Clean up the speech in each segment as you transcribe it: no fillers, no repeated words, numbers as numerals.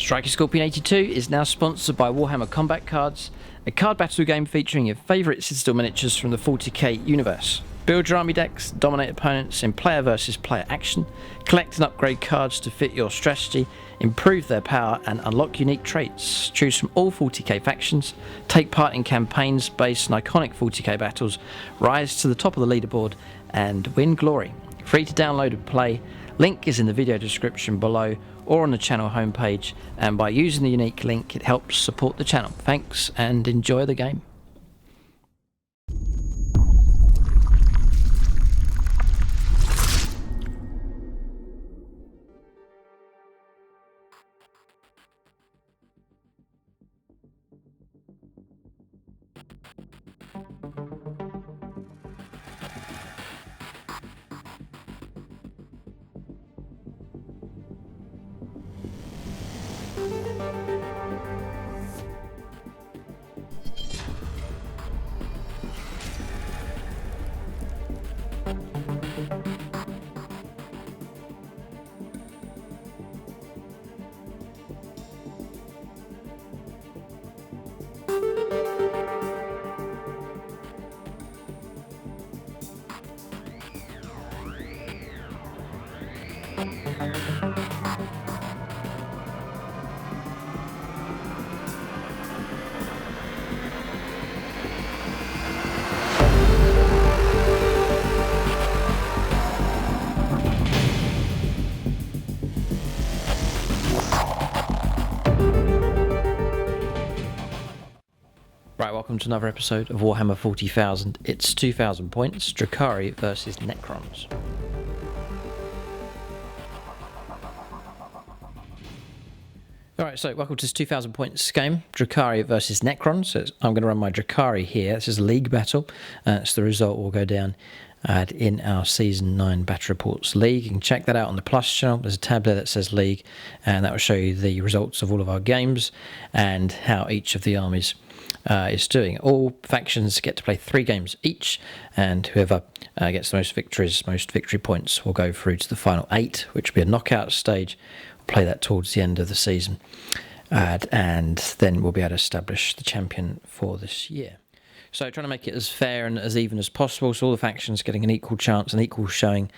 Striker Scorpion 82 is now sponsored by Warhammer Combat Cards, a card battle game featuring your favourite Citadel miniatures from the 40k universe. Build your army decks, dominate opponents in player versus player action, collect and upgrade cards to fit your strategy, improve their power and unlock unique traits. Choose from all 40k factions, take part in campaigns based on iconic 40k battles, rise to the top of the leaderboard and win glory. Free to download and play. Link is in the video description below or on the channel homepage, and by using the unique link it helps support the channel. Thanks and enjoy the game. Right, welcome to another episode of Warhammer 40,000. It's 2000 points, Drukhari versus Necrons. Alright, so welcome to this 2000 points game, Drukhari versus Necrons. So I'm going to run my Drukhari here. This is a league battle. So the result will go down in our Season 9 Battle Reports League. You can check that out on the Plus channel. There's a tab there that says League, and that will show you the results of all of our games and how each of the armies is doing. All factions get to play 3 games each, and whoever gets the most victories, most victory points, will go through to the final 8, which will be a knockout stage. We'll play that towards the end of the season, and then we'll be able to establish the champion for this year. So trying to make it as fair and as even as possible, so all the factions getting an equal chance, an equal showing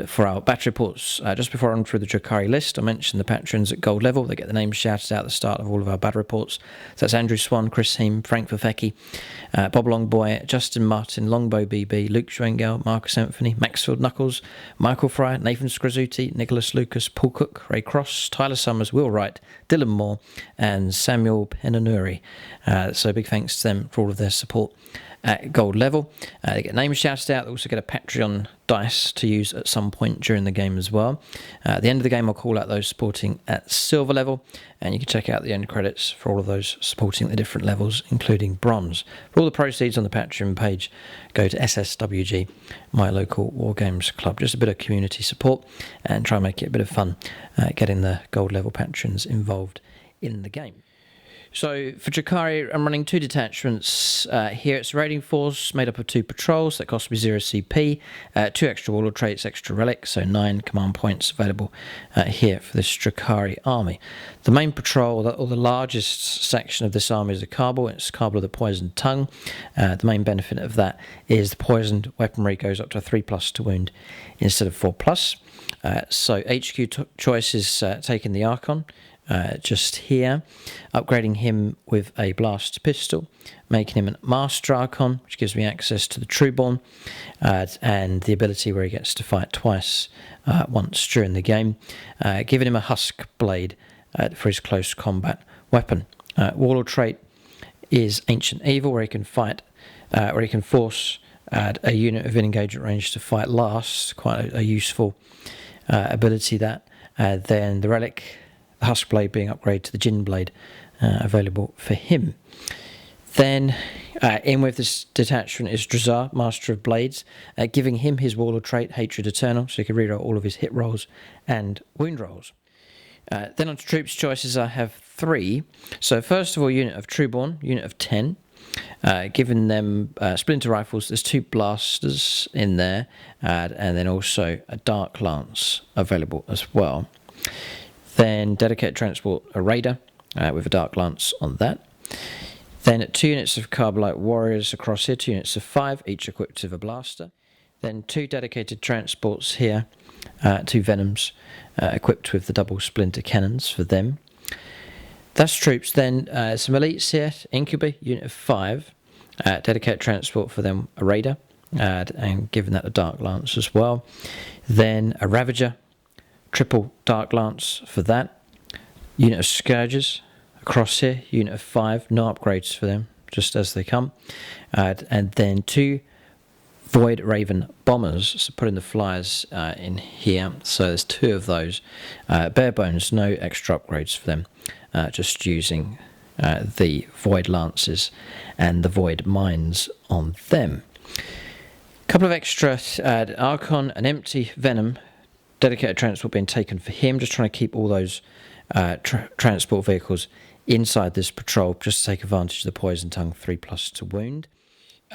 for our battle reports. Just before I run through the Drukhari list, I mentioned the patrons at gold level. They get the names shouted out at the start of all of our battle reports. So that's Andrew Swan, Chris Heem, Frank Verfecki, Bob Longboy, Justin Martin, Longbow BB, Luke Schwengel, Marcus Anthony, Maxfield Knuckles, Michael Fry, Nathan Skrazuti, Nicholas Lucas, Paul Cook, Ray Cross, Tyler Summers, Will Wright, Dylan Moore and Samuel Penanuri. So big thanks to them for all of their support at gold level. They get names shouted out. They also get a Patreon dice to use at some point during the game as well. At the end of the game I'll call out those supporting at silver level, and you can check out the end credits for all of those supporting at the different levels, including bronze. For all the proceeds on the Patreon page go to SSWG, my local War Games club. Just a bit of community support and try and make it a bit of fun getting the gold level patrons involved in the game. So for Drukhari, I'm running 2 detachments. Here it's a raiding force made up of 2 patrols that cost me 0 CP, 2 extra warlord traits, extra relics, so 9 command points available here for this Drukhari army. The main patrol, or the largest section of this army, is a Cabal. It's Cabal of the Poisoned Tongue. The main benefit of that is the poisoned weaponry goes up to a 3+ to wound instead of 4+. So HQ choice is taking the Archon. Just here, upgrading him with a blast pistol, making him a Master Archon, which gives me access to the Trueborn, and the ability where he gets to fight twice once during the game, giving him a Husk Blade for his close combat weapon. Warlord trait is Ancient Evil, where he can fight, where he can force a unit of engagement range to fight last. Quite a useful ability that. Then the relic, the Husk Blade being upgraded to the Jinn Blade, available for him. Then in with this detachment is Drazar, Master of Blades, giving him his Warlord trait, Hatred Eternal, so he can reroll all of his hit rolls and wound rolls. Then on to troops choices, I have 3. So first of all, unit of Trueborn, unit of 10, giving them splinter rifles. There's 2 blasters in there, and then also a Dark Lance available as well. Then dedicated transport, a raider with a dark lance on that. Then 2 units of Carbonite warriors across here, 2 units of 5, each equipped with a blaster. Then 2 dedicated transports here, 2 Venoms equipped with the double splinter cannons for them. That's troops. Then some elites here, Incubi, unit of 5, dedicated transport for them, a raider, and given that a dark lance as well. Then a Ravager, triple dark lance for that. Unit of Scourgers across here, unit of 5, no upgrades for them, just as they come. And then 2 Void Raven bombers, so putting the flyers in here. So there's 2 of those. Bare bones, no extra upgrades for them, just using the Void Lances and the Void Mines on them. Couple of extra Archon, an empty Venom, dedicated transport being taken for him, just trying to keep all those transport vehicles inside this patrol, just to take advantage of the Poison Tongue 3+ to wound.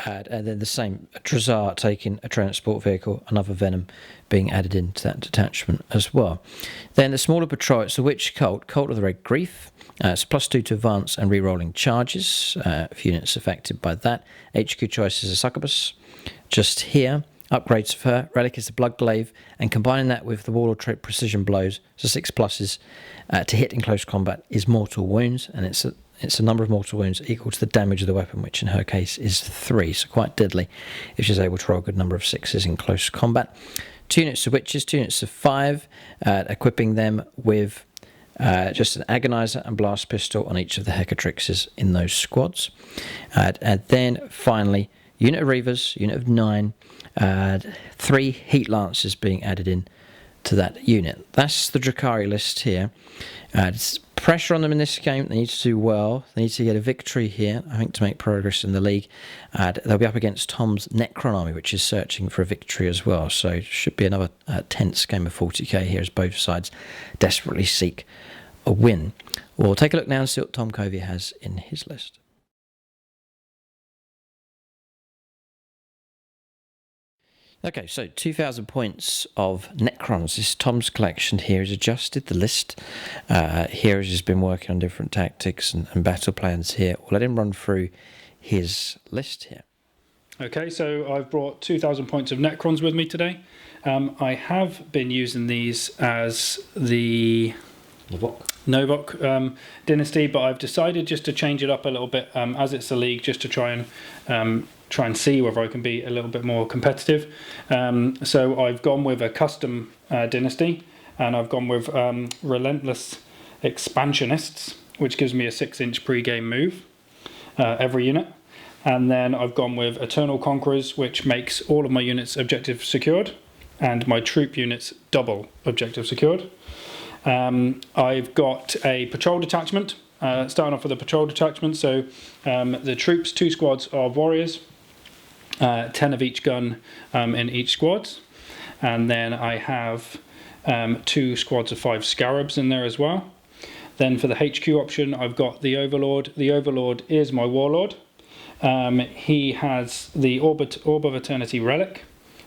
And then the same, Drazar taking a transport vehicle, another Venom being added into that detachment as well. Then the smaller patrol, it's the Witch Cult, Cult of the Red Grief. It's +2 to advance and re-rolling charges, if units affected by that. HQ choice is a Succubus, just here. Upgrades for her, Relic is the Blood Glaive, and combining that with the Warlord trait Precision Blows, so 6 pluses to hit in close combat is mortal wounds, and it's a number of mortal wounds equal to the damage of the weapon, which in her case is 3, so quite deadly if she's able to roll a good number of 6s in close combat. 2 units of Witches, 2 units of 5, equipping them with just an Agonizer and Blast Pistol on each of the Hecatrixes in those squads. And then finally, unit of Reavers, unit of 9, 3 Heat Lancers being added in to that unit. That's the Drukhari list here. It's pressure on them in this game. They need to do well. They need to get a victory here, I think, to make progress in the league. They'll be up against Tom's Necron army, which is searching for a victory as well. So it should be another tense game of 40k here as both sides desperately seek a win. We'll take a look now and see what Tom Covey has in his list. Okay, so 2,000 points of Necrons. This is Tom's collection here. He's adjusted the list. Here he's been working on different tactics and battle plans here. We'll let him run through his list here. Okay, so I've brought 2,000 points of Necrons with me today. I have been using these as the Novok dynasty, but I've decided just to change it up a little bit as it's a league, just to try and see whether I can be a little bit more competitive. So I've gone with a custom dynasty, and I've gone with Relentless Expansionists, which gives me a 6-inch pre-game move every unit. And then I've gone with Eternal Conquerors, which makes all of my units objective secured, and my troop units double objective secured. I've got a patrol detachment, starting off with a patrol detachment. So the troops, 2 squads of warriors, 10 of each gun in each squad. And then I have 2 squads of 5 scarabs in there as well. Then for the HQ option, I've got the Overlord. The Overlord is my warlord. He has the Orb of Eternity relic,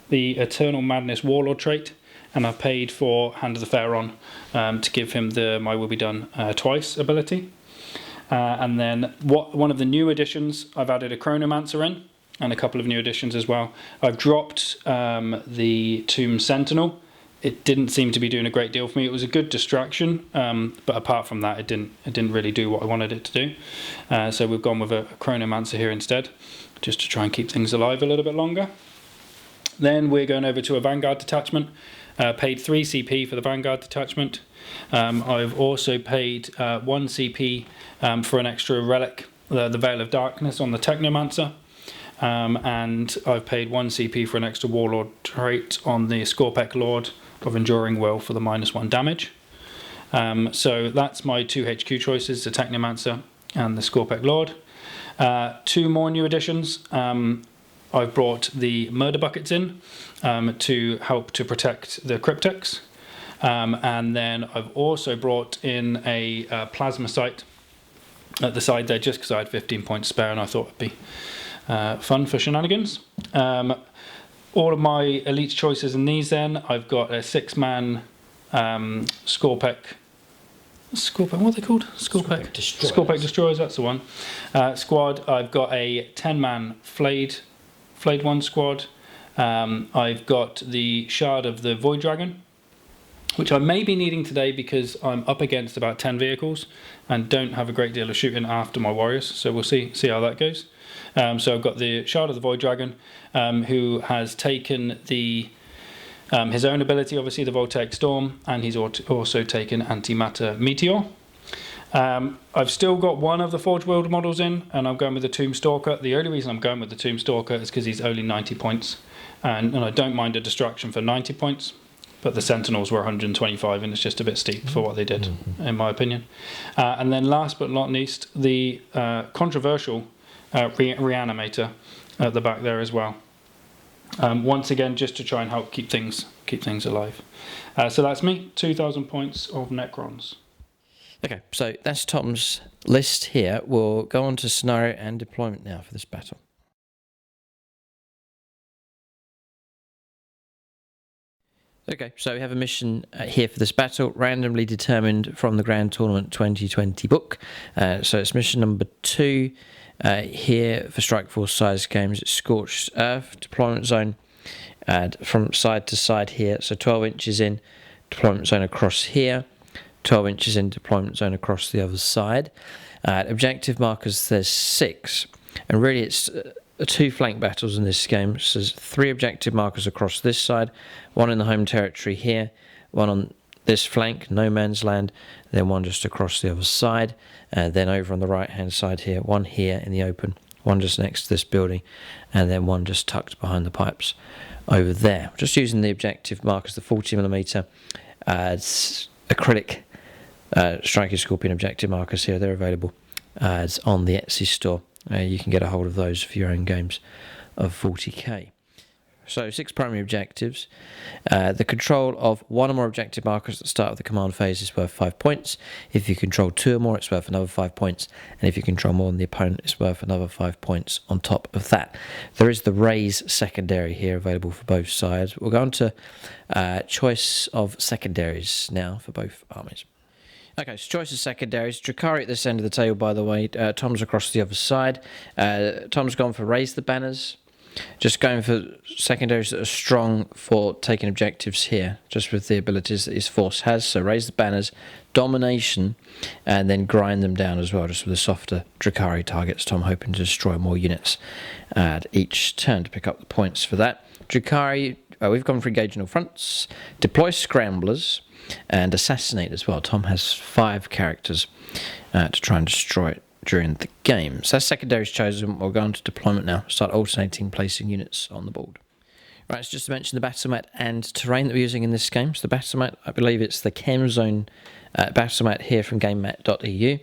the Eternal Madness warlord trait, and I've paid for Hand of the Pharaon to give him the My Will Be Done Twice ability. And then one of the new additions, I've added a Chronomancer in, and a couple of new additions as well. I've dropped the Tomb Sentinel. It didn't seem to be doing a great deal for me. It was a good distraction, but apart from that, it didn't really do what I wanted it to do. So we've gone with a Chronomancer here instead, just to try and keep things alive a little bit longer. Then we're going over to a Vanguard detachment. Paid 3 CP for the Vanguard detachment. I've also paid 1 CP for an extra relic, the Veil of Darkness on the Technomancer. And I've paid 1 CP for an extra Warlord trait on the Scorpec Lord of Enduring Will for the -1 damage. So that's my 2 HQ choices, the Technomancer and the Scorpec Lord. 2 more new additions. I've brought the Murder Buckets in to help to protect the Cryptex. And then I've also brought in a Plasma Sight at the side there, just because I had 15 points spare and I thought it'd be fun for shenanigans. All of my elite choices in these then, I've got a 6-man Scorpec Scorpack, what are they called? Scorpack Destroyers. Scorpack Destroyers, that's the one. Squad, I've got a 10-man Flayed One squad. I've got the Shard of the Void Dragon, which I may be needing today because I'm up against about 10 vehicles and don't have a great deal of shooting after my warriors, so we'll see how that goes. So I've got the Shard of the Void Dragon, who has taken the his own ability, obviously the Voltaic Storm, and he's also taken Antimatter Meteor. I've still got one of the Forge World models in, and I'm going with the Tomb Stalker. The only reason I'm going with the Tomb Stalker is because he's only 90 points, and I don't mind a destruction for 90 points, but the Sentinels were 125, and it's just a bit steep for what they did, in my opinion. And then last but not least, the controversial Reanimator at the back there as well. Once again, just to try and help keep things alive. So that's me, 2,000 points of Necrons. Okay, so that's Tom's list here. We'll go on to scenario and deployment now for this battle. Okay, so we have a mission here for this battle, randomly determined from the Grand Tournament 2020 book. So it's mission number 2 here for Strike Force size games. It's Scorched Earth, deployment zone, and from side to side here. So 12 inches in, deployment zone across here, 12 inches in, deployment zone across the other side. Objective markers, there's 6, and really it's 2 flank battles in this game. So there's 3 objective markers across this side, 1 in the home territory here, 1 on this flank, no man's land, then 1 just across the other side, and then over on the right hand side here, 1 here in the open, 1 just next to this building, and then 1 just tucked behind the pipes over there. Just using the objective markers, the 40mm acrylic Striker Scorpion objective markers here. They're available on the Etsy store. You can get a hold of those for your own games of 40k. So 6 primary objectives. The control of 1 or more objective markers at the start of the command phase is worth 5 points. If you control 2 or more, it's worth another 5 points. And if you control more than the opponent, it's worth another 5 points on top of that. There is the raise secondary here available for both sides. We'll go on to choice of secondaries now for both armies. Okay, so choice of secondaries. Drukhari at this end of the table, by the way. Tom's across the other side. Tom's gone for raise the banners. Just going for secondaries that are strong for taking objectives here, just with the abilities that his force has. So raise the banners, domination, and then grind them down as well, just with the softer Drukhari targets. Tom hoping to destroy more units at each turn to pick up the points for that. Drukhari, we've gone for engage on all fronts, deploy scramblers, and assassinate as well. Tom has 5 characters to try and destroy it during the game. So that's secondaries chosen. We'll go on to deployment now. Start alternating placing units on the board. Right, so just to mention the battle mat and terrain that we're using in this game. So the battle mat, I believe it's the Chem Zone battle mat here from gamemat.eu.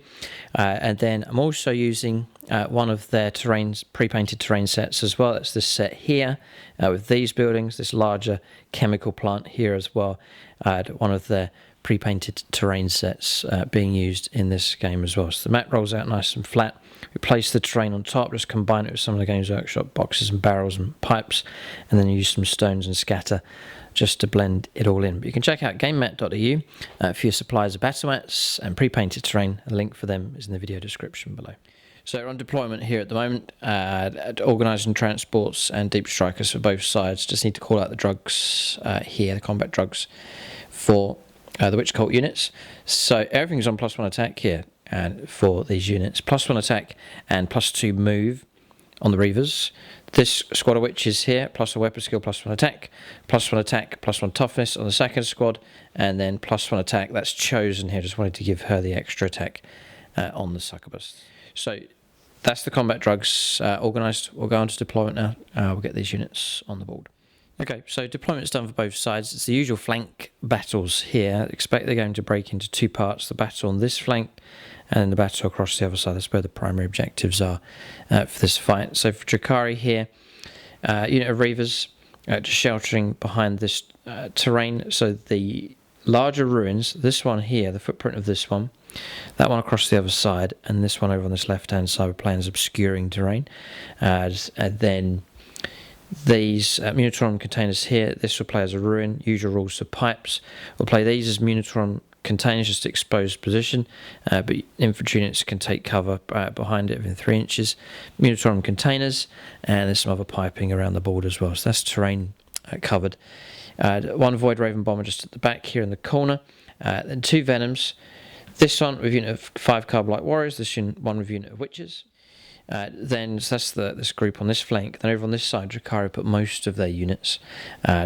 And then I'm also using one of their terrains, pre-painted terrain sets as well. That's this set here with these buildings, this larger chemical plant here as well. One of their pre-painted terrain sets being used in this game as well. So the map rolls out nice and flat. We place the terrain on top, just combine it with some of the Games Workshop boxes and barrels and pipes, and then use some stones and scatter just to blend it all in. But you can check out gamemat.eu for your supplies of battle mats and pre-painted terrain. A link for them is in the video description below. So we're on deployment here at the moment, organising transports and deep strikers for both sides. Just need to call out the drugs here, the combat drugs for the Witch Cult units. So everything's on +1 attack here and for these units. +1 attack and +2 move on the Reavers. This squad of witches here, +1 weapon skill, +1 attack, +1 attack, +1 toughness on the second squad, and then +1 attack. That's chosen here. Just wanted to give her the extra attack on the succubus. So that's the combat drugs organised. We'll go on to deployment now. We'll get these units on the board. Okay, so deployment's done for both sides. It's the usual flank battles here. Expect they're going to break into 2 parts. The battle on this flank and then the battle across the other side. That's where the primary objectives are for this fight. So for Drukhari here, unit of Reavers just sheltering behind this terrain. So the larger ruins, this one here, the footprint of this one, that one across the other side, and this one over on this left-hand side, we're playing as obscuring terrain. And then these Munitron containers here, this will play as a ruin. Usual rules for pipes. We'll play these as Munitron containers, just exposed position, but infantry units can take cover behind it within 3 inches. Munitorium containers, and there's some other piping around the board as well. So that's terrain covered. One Void Raven bomber just at the back here in the corner. Then 2 Venoms. This one with unit of 5 Carbonite Warriors. This one with unit of Witches. Then so that's this group on this flank. Then over on this side, Drukhari put most of their units.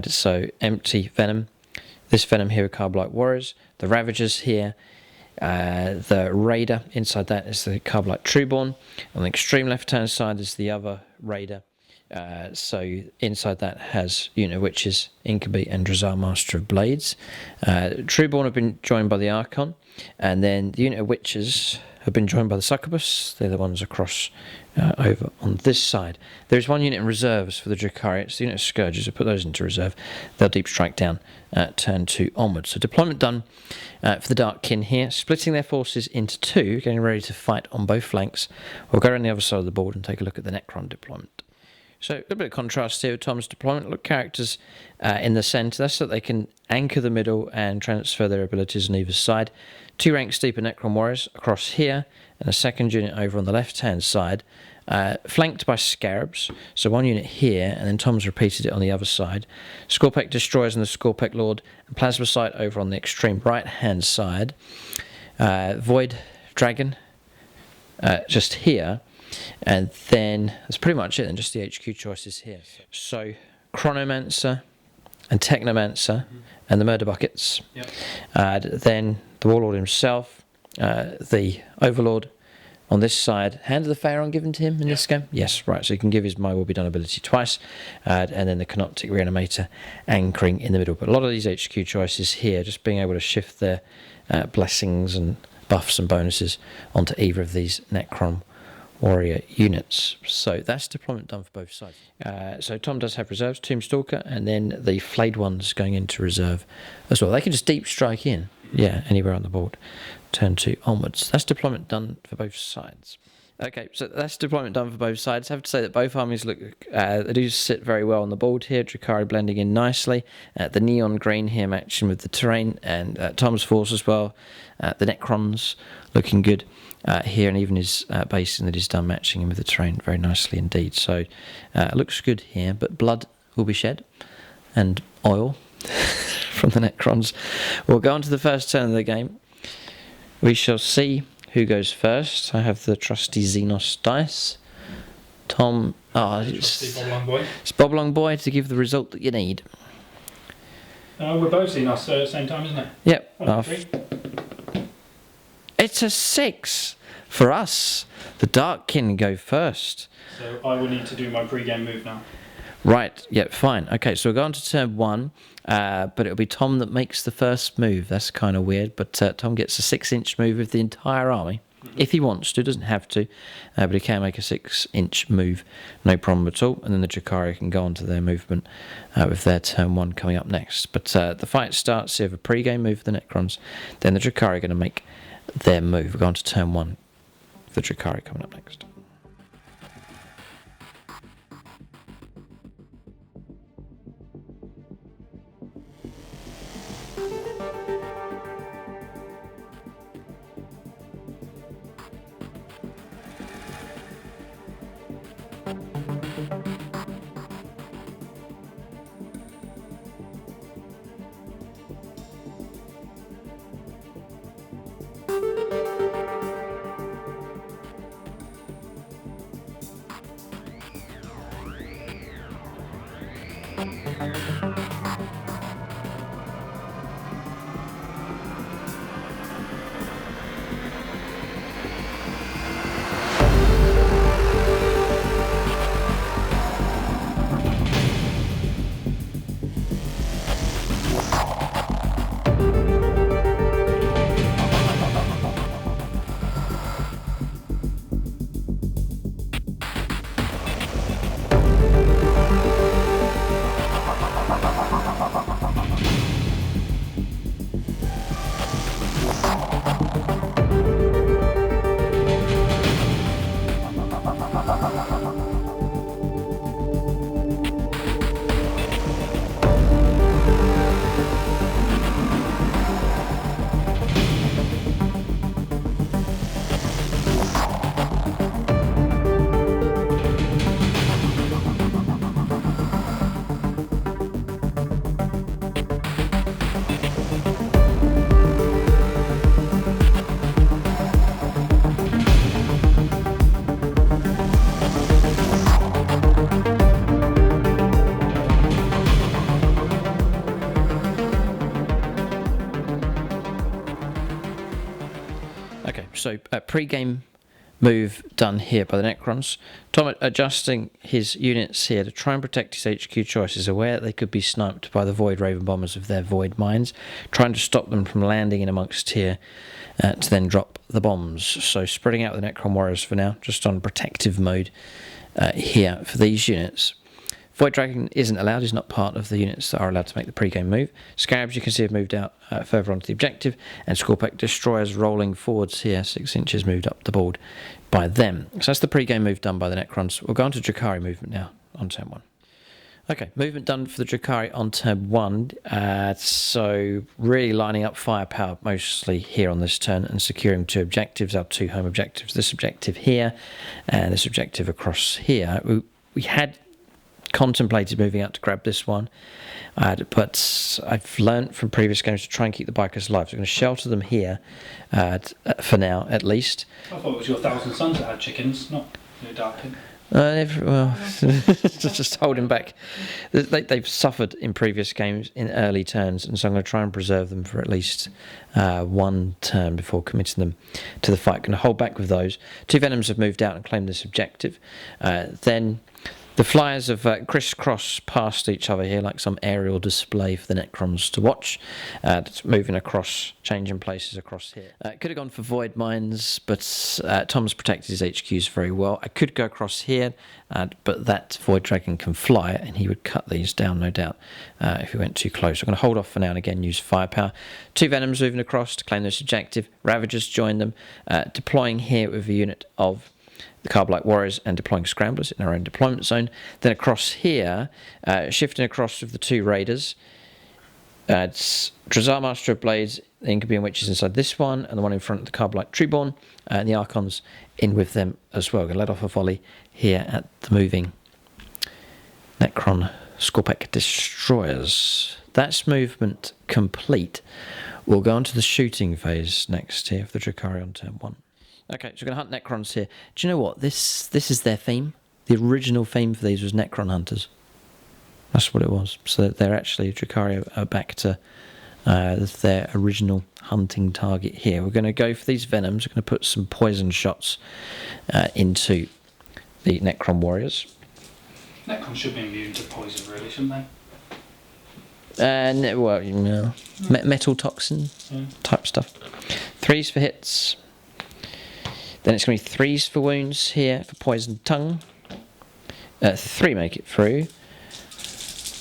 So empty Venom. This Venom here with Carbonite Warriors. The Ravagers here. The Raider. Inside that is the Carbonite Trueborn. On the extreme left-hand side is the other Raider. So inside that has unit of Witches, Incubi, and Drazar Master of Blades. Trueborn have been joined by the Archon. And then the unit of Witches have been joined by the Succubus. They're the ones across over on this side. There is one unit in reserves for the Drukhari. It's the unit of Scourges. I put those into reserve. They'll deep strike down turn 2 onwards. So deployment done for the Dark Kin here. Splitting their forces into 2, getting ready to fight on both flanks. We'll go around the other side of the board and take a look at the Necron deployment. So a little bit of contrast here with Tom's deployment. Look, characters in the centre. That's so that they can anchor the middle and transfer their abilities on either side. 2 ranks deeper Necron Warriors across here, and a second unit over on the left-hand side, flanked by Scarabs. So 1 unit here, and then Tom's repeated it on the other side. Scorpek Destroyers and the Scorpek Lord, and Plasma Sight over on the extreme right-hand side. Void Dragon just here. And then that's pretty much it, and just the HQ choices here. So Chronomancer and Technomancer and the Murder Buckets. Yep. Then the Warlord himself, the Overlord on this side. Hand of the Pharaon given to him in this game? Yes, right. So he can give his My Will Be Done ability twice. And then the Canoptic Reanimator anchoring in the middle. But a lot of these HQ choices here, just being able to shift their blessings and buffs and bonuses onto either of these Necron Warrior units. So that's deployment done for both sides. So Tom does have reserves, Tombstalker, and then the flayed ones going into reserve as well. They can just deep strike in, anywhere on the board, turn 2 onwards. That's deployment done for both sides. Okay, so that's deployment done for both sides. I have to say that both armies look, they do sit very well on the board here. Drukhari blending in nicely. The neon green here matching with the terrain, and Tom's force as well. The Necrons looking good here, and even his basing that he's done matching him with the terrain very nicely indeed. So it looks good here, but blood will be shed, and oil from the Necrons. We'll go on to the first turn of the game. We shall see who goes first. I have the trusty Xenos dice. Tom, it's Boblong Boy to give the result that you need. We're both Xenos at the same time, isn't it? Yep. It's a 6 for us. The Dark Kin go first. So I will need to do my pre-game move now. Right, fine. Okay, so we'll go on to turn 1, but it'll be Tom that makes the first move. That's kind of weird, but Tom gets a 6-inch move with the entire army. If he wants to, doesn't have to, but he can make a 6-inch move, no problem at all. And then the Drukhari can go on to their movement with their turn 1 coming up next. But the fight starts here with a pre-game move for the Necrons. Then the Drukhari are going to make their move. We're going to turn 1. The Drukhari coming up next. Okay, so pre-game move done here by the Necrons. Tom adjusting his units here to try and protect his HQ choices, aware that they could be sniped by the Void Raven bombers of their Void mines, trying to stop them from landing in amongst here to then drop the bombs. So spreading out the Necron warriors for now, just on protective mode here for these units. Void Dragon isn't allowed, he's not part of the units that are allowed to make the pre-game move. Scarabs, you can see, have moved out further onto the objective, and Scorpack Destroyers rolling forwards here, 6 inches moved up the board by them. So that's the pre-game move done by the Necrons. We'll go on to Drukhari movement now, on turn 1. Okay, movement done for the Drukhari on turn 1, so really lining up firepower mostly here on this turn and securing 2 objectives, our 2 home objectives, this objective here and this objective across here. We had contemplated moving out to grab this one, but I've learnt from previous games to try and keep the bikers alive, so I'm going to shelter them here for now at least. I thought it was your 1000 Sons that had chickens, not your Darkin. Well, just holding back. They've suffered in previous games in early turns, and so I'm going to try and preserve them for at least 1 turn before committing them to the fight. Going to hold back with those. 2 Venoms have moved out and claimed this objective. Then the flyers have crisscrossed past each other here like some aerial display for the Necrons to watch. It's moving across, changing places across here. Could have gone for Void Mines, but Tom's protected his HQs very well. I could go across here, but that Void Dragon can fly, and he would cut these down, no doubt, if he went too close. I'm going to hold off for now and again use firepower. 2 Venoms moving across to claim this objective. Ravagers join them, deploying here with a unit of the Carbolight Warriors and deploying Scramblers in our own deployment zone. Then across here, shifting across with the 2 Raiders. It's Drazar Master of Blades, the Incubian Witches inside this one, and the one in front of the Carbolight Trueborn, and the Archons in with them as well. Going to let off a volley here at the moving Necron Scorpack Destroyers. That's movement complete. We'll go on to the shooting phase next here for the Drukhari on turn 1. Okay, so we're going to hunt Necrons here. Do you know what? This is their theme. The original theme for these was Necron Hunters. That's what it was. So they're actually, Drukhari are back to their original hunting target here. We're going to go for these Venoms. We're going to put some poison shots into the Necron Warriors. Necrons should be immune to poison, really, shouldn't they? Well, you know, metal toxin type stuff. 3s for hits. Then it's going to be 3s for wounds here for poison tongue. 3 make it through.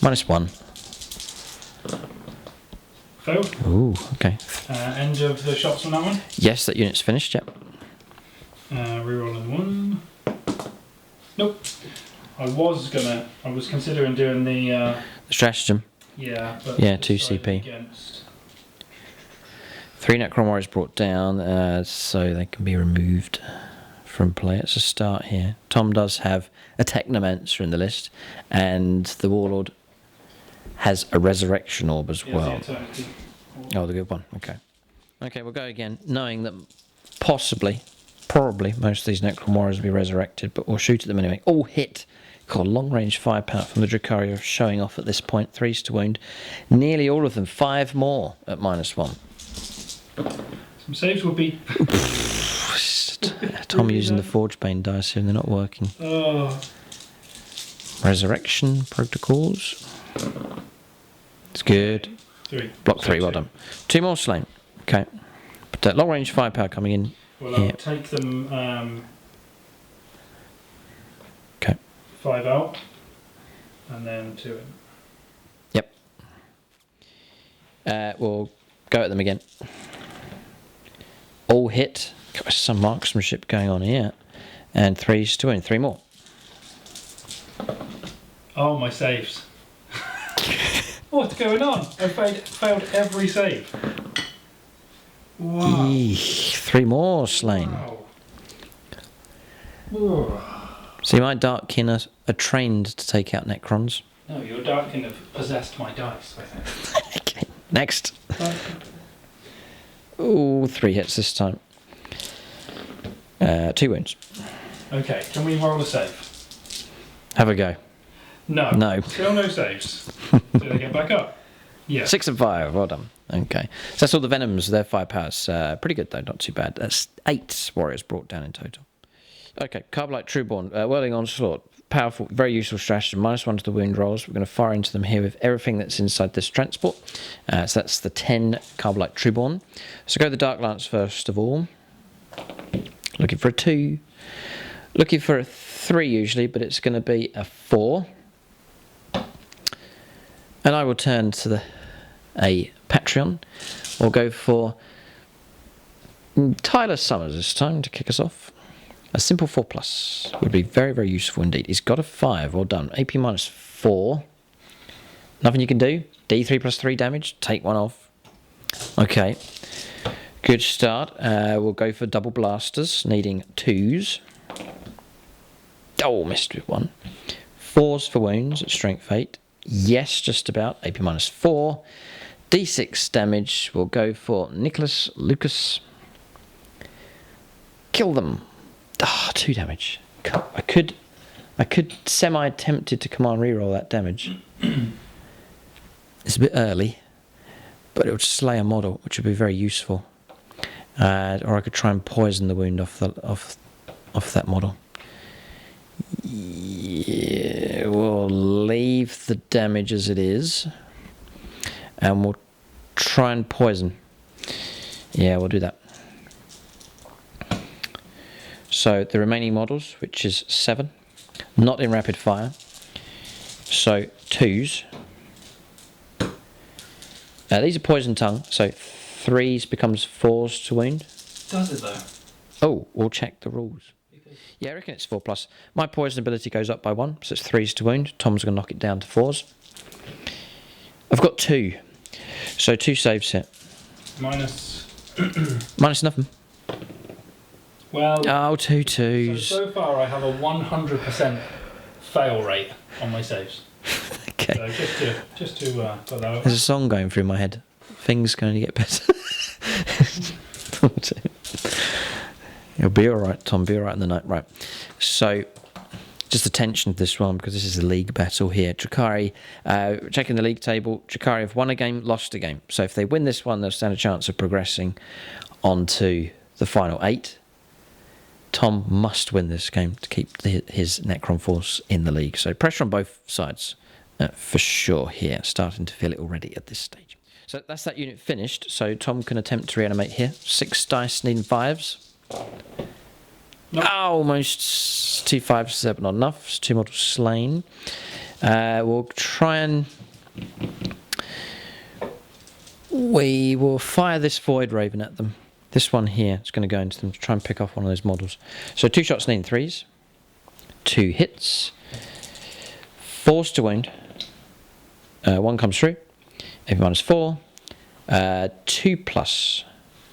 -1. Failed. Ooh, okay. End of the shots on that one? Yes, that unit's finished, yep. Rerolling 1. Nope. I was considering doing the stratagem. Yeah, but 2 CP. Against. 3 Necron Warriors brought down, so they can be removed from play. It's a start here. Tom does have a Technomancer in the list, and the Warlord has a Resurrection Orb as well. Oh, the good one. Okay. Okay, we'll go again, knowing that probably, most of these Necron Warriors will be resurrected, but we'll shoot at them anyway. All hit. God, long-range firepower from the Drukhari are showing off at this point. 3s to wound. Nearly all of them. 5 more at -1. Some saves will be... Tom using the Forge Bane dice here and they're not working. Resurrection protocols. It's good. 3. Block 3, well done. 2 more slain. Okay. But long range firepower coming in. Well, here. I'll take them Okay. 5 out and then 2 in. Yep. We'll go at them again. All hit. Got some marksmanship going on here. And 3s to win. 3 more. Oh, my saves. What's going on? I failed every save. Wow. 3 more slain. Wow. See, my Darkkin are trained to take out Necrons. No, your Darkin have possessed my dice, I think. Okay, next. Ooh, 3 hits this time. 2 wounds. Okay, can we roll a save? Have a go. No. No. Still no saves. Do they get back up? Yeah. 6 and 5, well done. Okay, so that's all the Venoms. Their firepower's pretty good though, not too bad. That's 8 warriors brought down in total. Okay, Carbonite Trueborn, Whirling Onslaught. Powerful, very useful strategy. -1 to the wound rolls. We're going to fire into them here with everything that's inside this transport. So that's the 10 Carbonite Trueborn. So go the Dark Lance first of all. Looking for a 2. Looking for a 3 usually, but it's going to be a 4. And I will turn to a Patreon. We'll go for Tyler Summers this time to kick us off. A simple 4+ would be very, very useful indeed. He's got a 5. Well done. AP -4. Nothing you can do. D3 +3 damage. Take 1 off. Okay. Good start. We'll go for double blasters, needing 2s. Oh, missed with 1. 4s for wounds at strength 8. Yes, just about. AP -4. D6 damage. We'll go for Nicholas Lucas. Kill them. 2 damage. I could semi-tempted to command reroll that damage. It's a bit early, but it would slay a model, which would be very useful. Or I could try and poison the wound off that model. Yeah, we'll leave the damage as it is, and we'll try and poison. Yeah, we'll do that. So the remaining models, which is 7, not in rapid fire. So 2s. These are poison tongue, so 3s becomes 4s to wound. Does it though? Oh, we'll check the rules. Yeah, I reckon it's 4+. My poison ability goes up by 1, so it's 3s to wound. Tom's going to knock it down to 4s. I've got 2, so 2 saves here. Minus nothing. Well, oh, 2 2s. So far I have a 100% fail rate on my saves. Okay. So just to put that out. There's a song going through my head. Things going to get better. You'll be all right, Tom. Be all right in the night. Right. So, just the tension of this one, because this is a league battle here. Drukhari, checking the league table. Drukhari have won a game, lost a game. So if they win this one, they'll stand a chance of progressing onto the final 8. Tom must win this game to keep his Necron force in the league. So pressure on both sides for sure here. Starting to feel it already at this stage. So that's that unit finished. So Tom can attempt to reanimate here. 6 dice needing 5s. Nope. Oh, almost 2 5s, 7 not enough. It's 2 models slain. We'll try and... We will fire this Void Raven at them. This one here is going to go into them to try and pick off one of those models. So 2 shots needing 3s. 2 hits. 4s to wound. 1 comes through. AP -4. 2+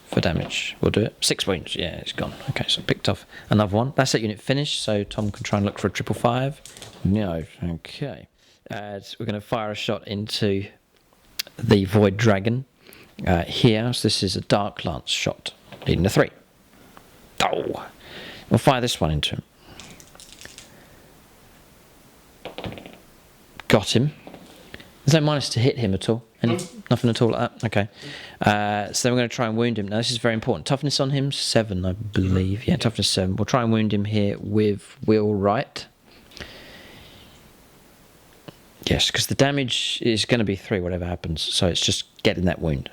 for damage. We'll do it. 6 wounds. Yeah, it's gone. Okay, so picked off another one. That's that unit finished, so Tom can try and look for a 555. No. Okay. We're going to fire a shot into the Void Dragon. Here, so this is a Dark Lance shot, needing a 3. Oh! We'll fire this one into him. Got him. There's no minus to hit him at all. Nothing at all like that? Okay. So then we're going to try and wound him. Now, this is very important. Toughness on him, 7, I believe. Yeah, toughness 7. We'll try and wound him here with Will Wright. Yes, because the damage is going to be 3, whatever happens. So it's just getting that wound.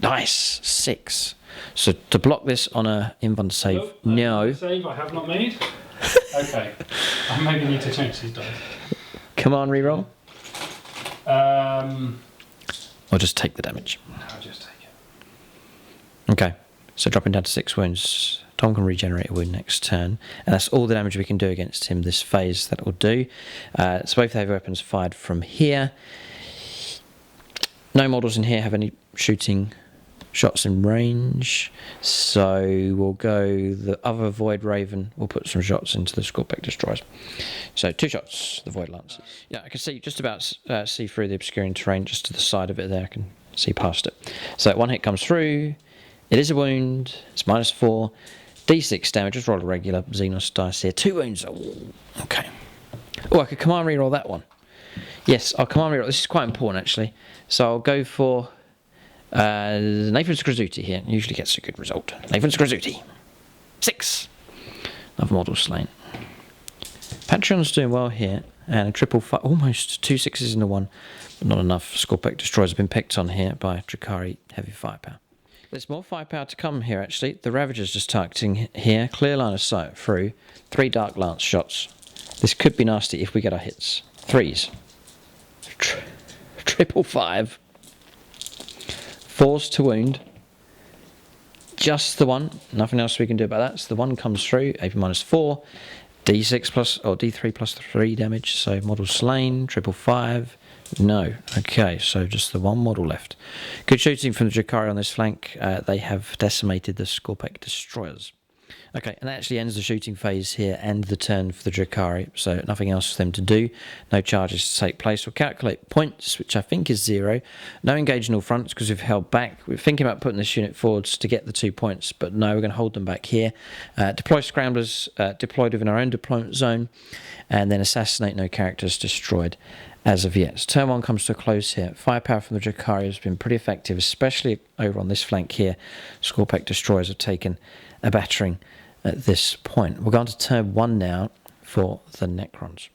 Nice, 6. So to block this on a invuln save, no. Save I have not made. Okay, I maybe need to change these dice. Come on, reroll. Or just take the damage. I'll just take it. Okay, so dropping down to 6 wounds. Tom can regenerate a wound next turn, and that's all the damage we can do against him this phase. That will do. So both heavy weapons fired from here. No models in here have any shooting shots in range, so we'll go the other Void Raven. We'll put some shots into the Scorpec Destroyers. So 2 shots, the Void Lancers. Yeah, I can see just about see through the obscuring terrain just to the side of it there. I can see past it. So 1 hit comes through. It is a wound. It's -4. D6 damage. Just roll a regular Xenos dice here. 2 wounds. Oh, okay. Oh, I could command reroll that one. Yes, I'll command reroll. This is quite important actually. So I'll go for Nathan Skrazuti here. Usually gets a good result. Nathan Skrazuti. 6. Another model slain. Patreon's doing well here. And a triple 5. Almost 2 6s in the 1. But not enough. Scorpec Destroyers have been picked on here by Drukhari Heavy Firepower. There's more firepower to come here, actually. The Ravager's just targeting here. Clear line of sight through. 3 Dark Lance shots. This could be nasty if we get our hits. 3s. Triple 5. 4s to wound. Just the 1. Nothing else we can do about that. So the 1 comes through. AP -4. D6 plus, or D3 plus 3 damage. So model slain. Triple 5. No. Okay, so just the 1 model left. Good shooting from the Drukhari on this flank. They have decimated the Scorpec Destroyers. Okay, and that actually ends the shooting phase here and the turn for the Drukhari, so nothing else for them to do. No charges to take place. We'll calculate points, which I think is 0. No engage in all fronts because we've held back. We're thinking about putting this unit forwards to get the 2 points, but no, we're going to hold them back here. Deploy scramblers deployed within our own deployment zone, and then assassinate no characters destroyed as of yet. So turn 1 comes to a close here. Firepower from the Drukhari has been pretty effective, especially over on this flank here. Scorpec Destroyers have taken a battering at this point. We're going to turn 1 now for the Necrons.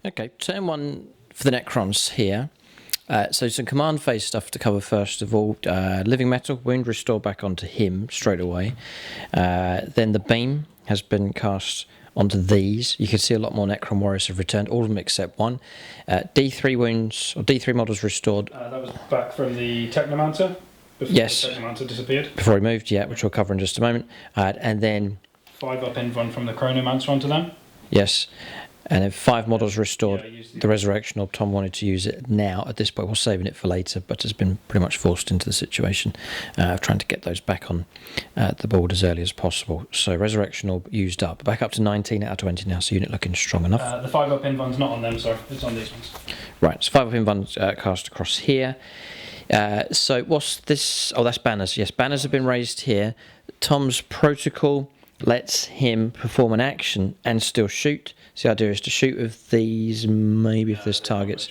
Okay, turn 1 for the Necrons here. So some command phase stuff to cover first of all. Living Metal, wound restore back onto him straight away. Then the beam has been cast onto these. You can see a lot more Necron Warriors have returned, all of them except 1. D3 wounds, or D3 models restored. That was back from the Technomancer? Before yes. The Technomancer disappeared? Before he moved, yeah, which we'll cover in just a moment. And then 5 up in one from the Chronomancer onto them? Yes. And then 5 models restored. Yeah, the Resurrection Orb, Tom wanted to use it now at this point. We're saving it for later, but has been pretty much forced into the situation of trying to get those back on the board as early as possible. So Resurrection Orb used up. Back up to 19 out of 20 now, so unit looking strong enough. The 5 up in one's not on them, sorry. It's on these ones. Right, so 5 up in one's cast across here. So what's this? Oh, that's banners. Yes, banners have been raised here. Tom's protocol lets him perform an action and still shoot. So the idea is to shoot with these, maybe if there's targets,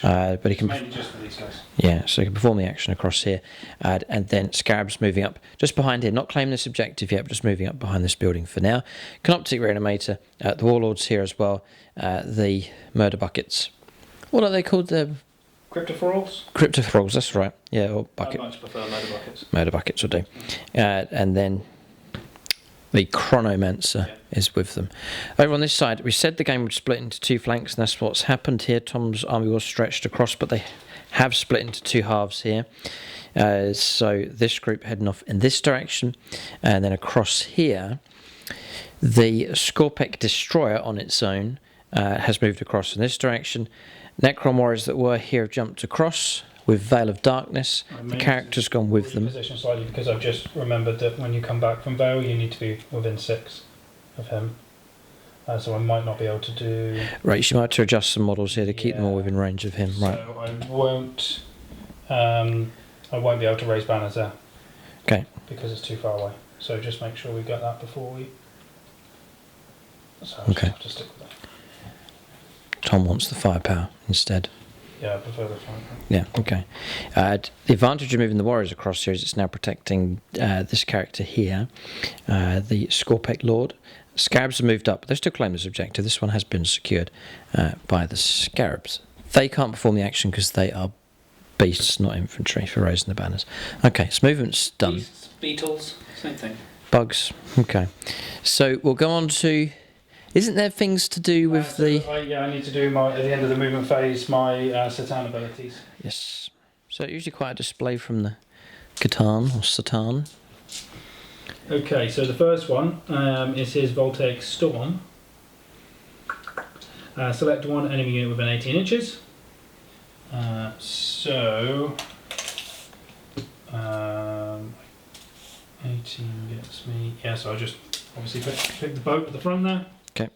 but he can. Mainly just for these guys. Yeah, so he can perform the action across here, and then Scarab's moving up just behind here. Not claiming this objective yet, but just moving up behind this building for now. Canoptic Reanimator, the Warlords here as well. The Murder Buckets. What are they called? The Cryptothralls? Cryptothralls, that's right. Yeah, or bucket. I much prefer Murder Buckets. Murder Buckets will do. And then the Chronomancer is with them. Over on this side, we said the game would split into 2 flanks, and that's what's happened here. Tom's army was stretched across, but they have split into 2 halves here. So this group heading off in this direction, and then across here, the Scorpec Destroyer on its own has moved across in this direction. Necron Warriors that were here have jumped across with Veil of Darkness. The character's gone with them. Position slightly because I've just remembered that when you come back from Veil, you need to be within 6 of him. So I might not be able to do. Right, you might have to adjust some models here to keep them all within range of him. Right. So I won't be able to raise banners there. Okay. Because it's too far away. So just make sure we get that before we. So I'll just have to stick with that. Tom wants the firepower instead. Yeah, I prefer the firepower. Yeah, okay. The advantage of moving the Warriors across here is it's now protecting this character here, the Scorpec Lord. Scarabs have moved up. They still claim this objective. This one has been secured by the Scarabs. They can't perform the action because they are beasts, not infantry, for raising the banners. Okay, so movement's done. Beasts, beetles, same thing. Bugs, okay. So we'll go on to... Isn't there things to do with the... I need to do at the end of the movement phase, my Satan abilities. Yes. So usually quite a display from the Catan or Satan. Okay, so the first one is his Voltaic Storm. Select one enemy unit within 18 inches. 18 gets me... Yeah, so I just obviously pick the boat at the front there. Okay.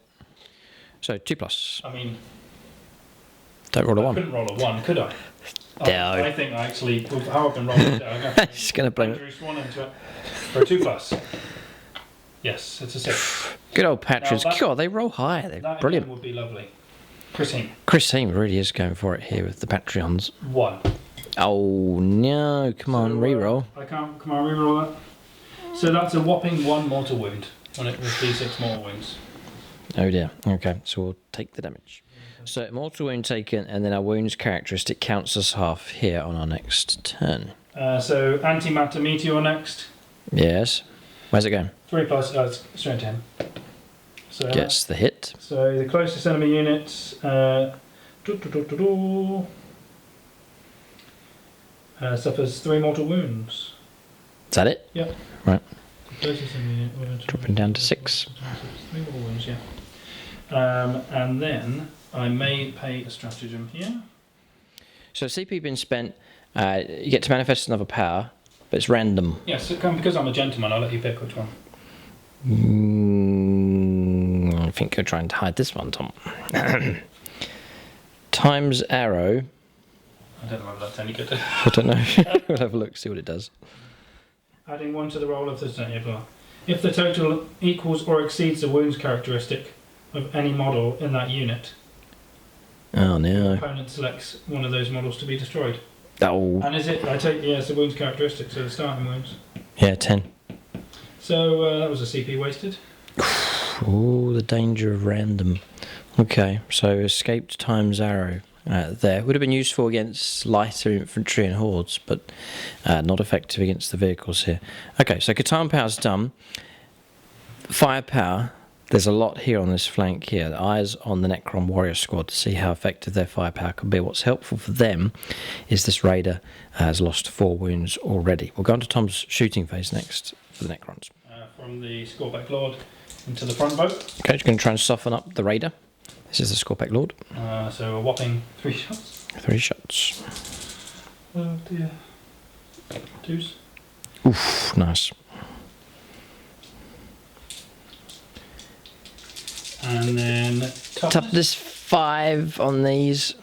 So 2+. I mean... Don't roll a 1. I couldn't roll a 1, could I? No. I think I actually, with how I've been rolling, I'm just going to blame it. One into it for a 2+. Yes, it's a 6. Good old Patrons. God, they roll high. They're that brilliant. Would be lovely. Chris Heem really is going for it here with the Patreons. 1. Oh no, come on, reroll. I can't, come on, reroll that. So that's a whopping 1 mortal wound on it with D6 mortal wounds. Oh dear, okay, so we'll take the damage. So mortal wound taken, and then our wounds characteristic counts as half here on our next turn. So antimatter meteor next. Yes. Where's it going? 3 plus, it's straight to him. So Gets the hit. So the closest enemy unit suffers 3 mortal wounds. Is that it? Yep. Right. The closest enemy unit. Dropping down to 6. 3 mortal wounds, yeah. And then I may pay a stratagem here. So CP been spent. You get to manifest another power, but it's random. Yes, because I'm a gentleman, I'll let you pick which one. I think you're trying to hide this one, Tom. Times arrow. I don't know if that's any good. I don't know. We'll have a look, see what it does. Adding 1 to the roll of the bar. If the total equals or exceeds the wounds characteristic of any model in that unit, Oh the no. opponent selects one of those models to be destroyed. Oh. And is it? I take it's the wounds characteristic, so the starting wounds. Yeah, 10. So that was a CP wasted. Oh, the danger of random. Okay, so escaped times arrow there. Would have been useful against lighter infantry and hordes, but not effective against the vehicles here. Okay, so Catan power's done. Firepower. There's a lot here on this flank here. The eyes on the Necron warrior squad to see how effective their firepower can be. What's helpful for them is this raider has lost 4 wounds already. We'll go on to Tom's shooting phase next for the Necrons. From the Scoreback Lord into the front boat. Okay, just going to try and soften up the raider. This is the Scoreback Lord. So a whopping 3 shots. 3 shots. Oh dear. 2s. Oof, nice. And then Toughness 5 on these.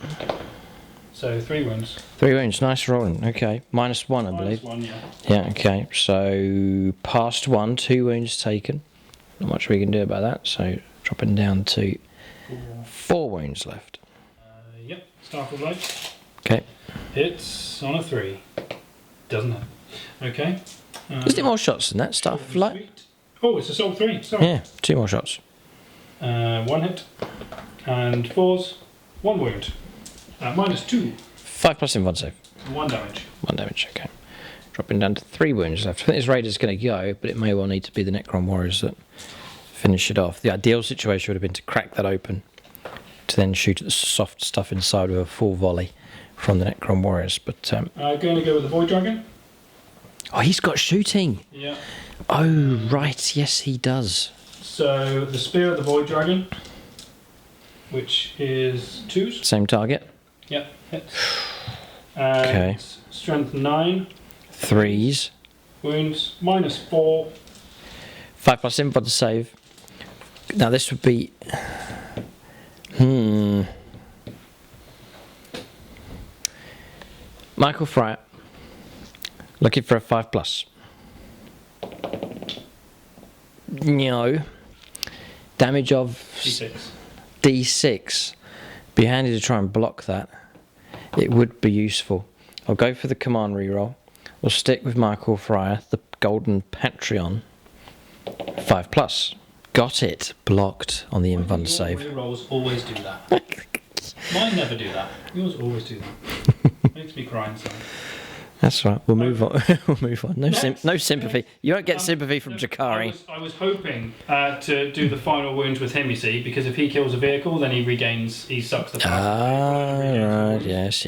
So 3 wounds. 3 wounds, nice rolling. Okay, -1 I believe. -1, yeah. Yeah, okay, so past 1, 2 wounds taken. Not much we can do about that, so dropping down to 4 wounds left. Yep, Startled Light. Okay. Hits on a 3. Doesn't it? Okay. Is there more shots than that stuff? Like, oh, it's a Soul 3, sorry. yeah, 2 more shots. 1 hit. And 4s. 1 wound. -2. 5 plus in 1 save. 1 damage. 1 damage, okay. Dropping down to 3 wounds left. I think this raider's going to go, but it may well need to be the Necron warriors that finish it off. The ideal situation would have been to crack that open, to then shoot at the soft stuff inside with a full volley from the Necron warriors. But Going to go with the Void Dragon. oh, he's got shooting. Yeah. Oh, right. Yes, he does. So the Spear of the Void Dragon, which is 2s. Same target. Yep, hits. And Okay. Strength 9. 3s. Wounds -4. 5 plus in for the save. Now this would be... Michael Fryer. Looking for a 5 plus. No. Damage of D6. D6. Be handy to try and block that. It would be useful. I'll go for the command reroll. We'll stick with Michael Fryer, the golden Patreon. 5 plus. Got it. Blocked on the invuln save. Your rerolls always do that. Mine never do that. Yours always do that. Makes me cry inside. That's right. We'll move on. We'll move on. No sympathy. You won't get sympathy from Drukhari. I was hoping to do the final wounds with him, you see, because if he kills a vehicle, then he sucks the power. Right. Yes.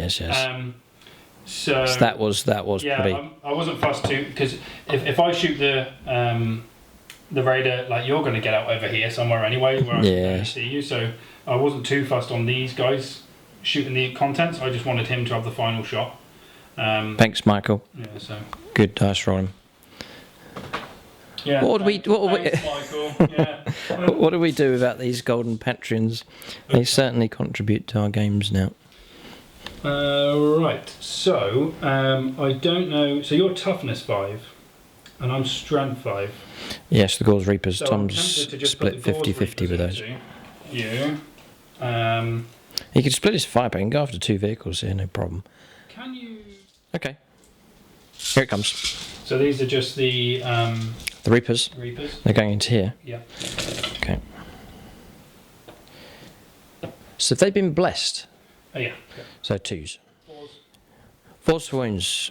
So that was yeah, pretty. I wasn't fussed to, because if I shoot the raider, like, you're going to get out over here somewhere anyway, where I can see you. So I wasn't too fussed on these guys shooting the contents. I just wanted him to have the final shot. Thanks, Michael. Yeah, so Good dice rolling. yeah. Thanks, Michael. Yeah. What do we do about these golden Patreons? They certainly contribute to our games now. Right. So I don't know. So you're toughness 5, and I'm strength 5. Yes, the Gauls Reapers. So Tom's split 50-50 with those. You. He can split his firepower. He can go after 2 vehicles here, no problem. Can you... Okay. Here it comes. So these are just the Reapers. Reapers? They're going into here. Yeah. Okay. So they've been blessed. Oh, yeah. So 2s. 4s. 4s for wounds.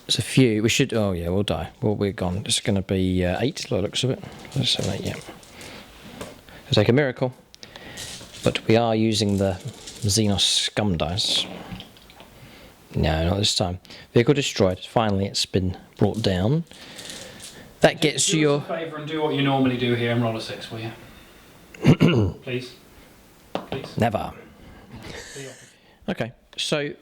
There's a few. We should... Oh, yeah, we'll die. Well, we're gone. It's going to be 8, by the looks of it. Let's have 8, yeah. It'll take a miracle. But we are using the Xenos scum dice. No, not this time. Vehicle destroyed. Finally, it's been brought down. That gets you your... Do us a favour and do what you normally do here and roll a 6, will you? Please. Please. Never. Okay, so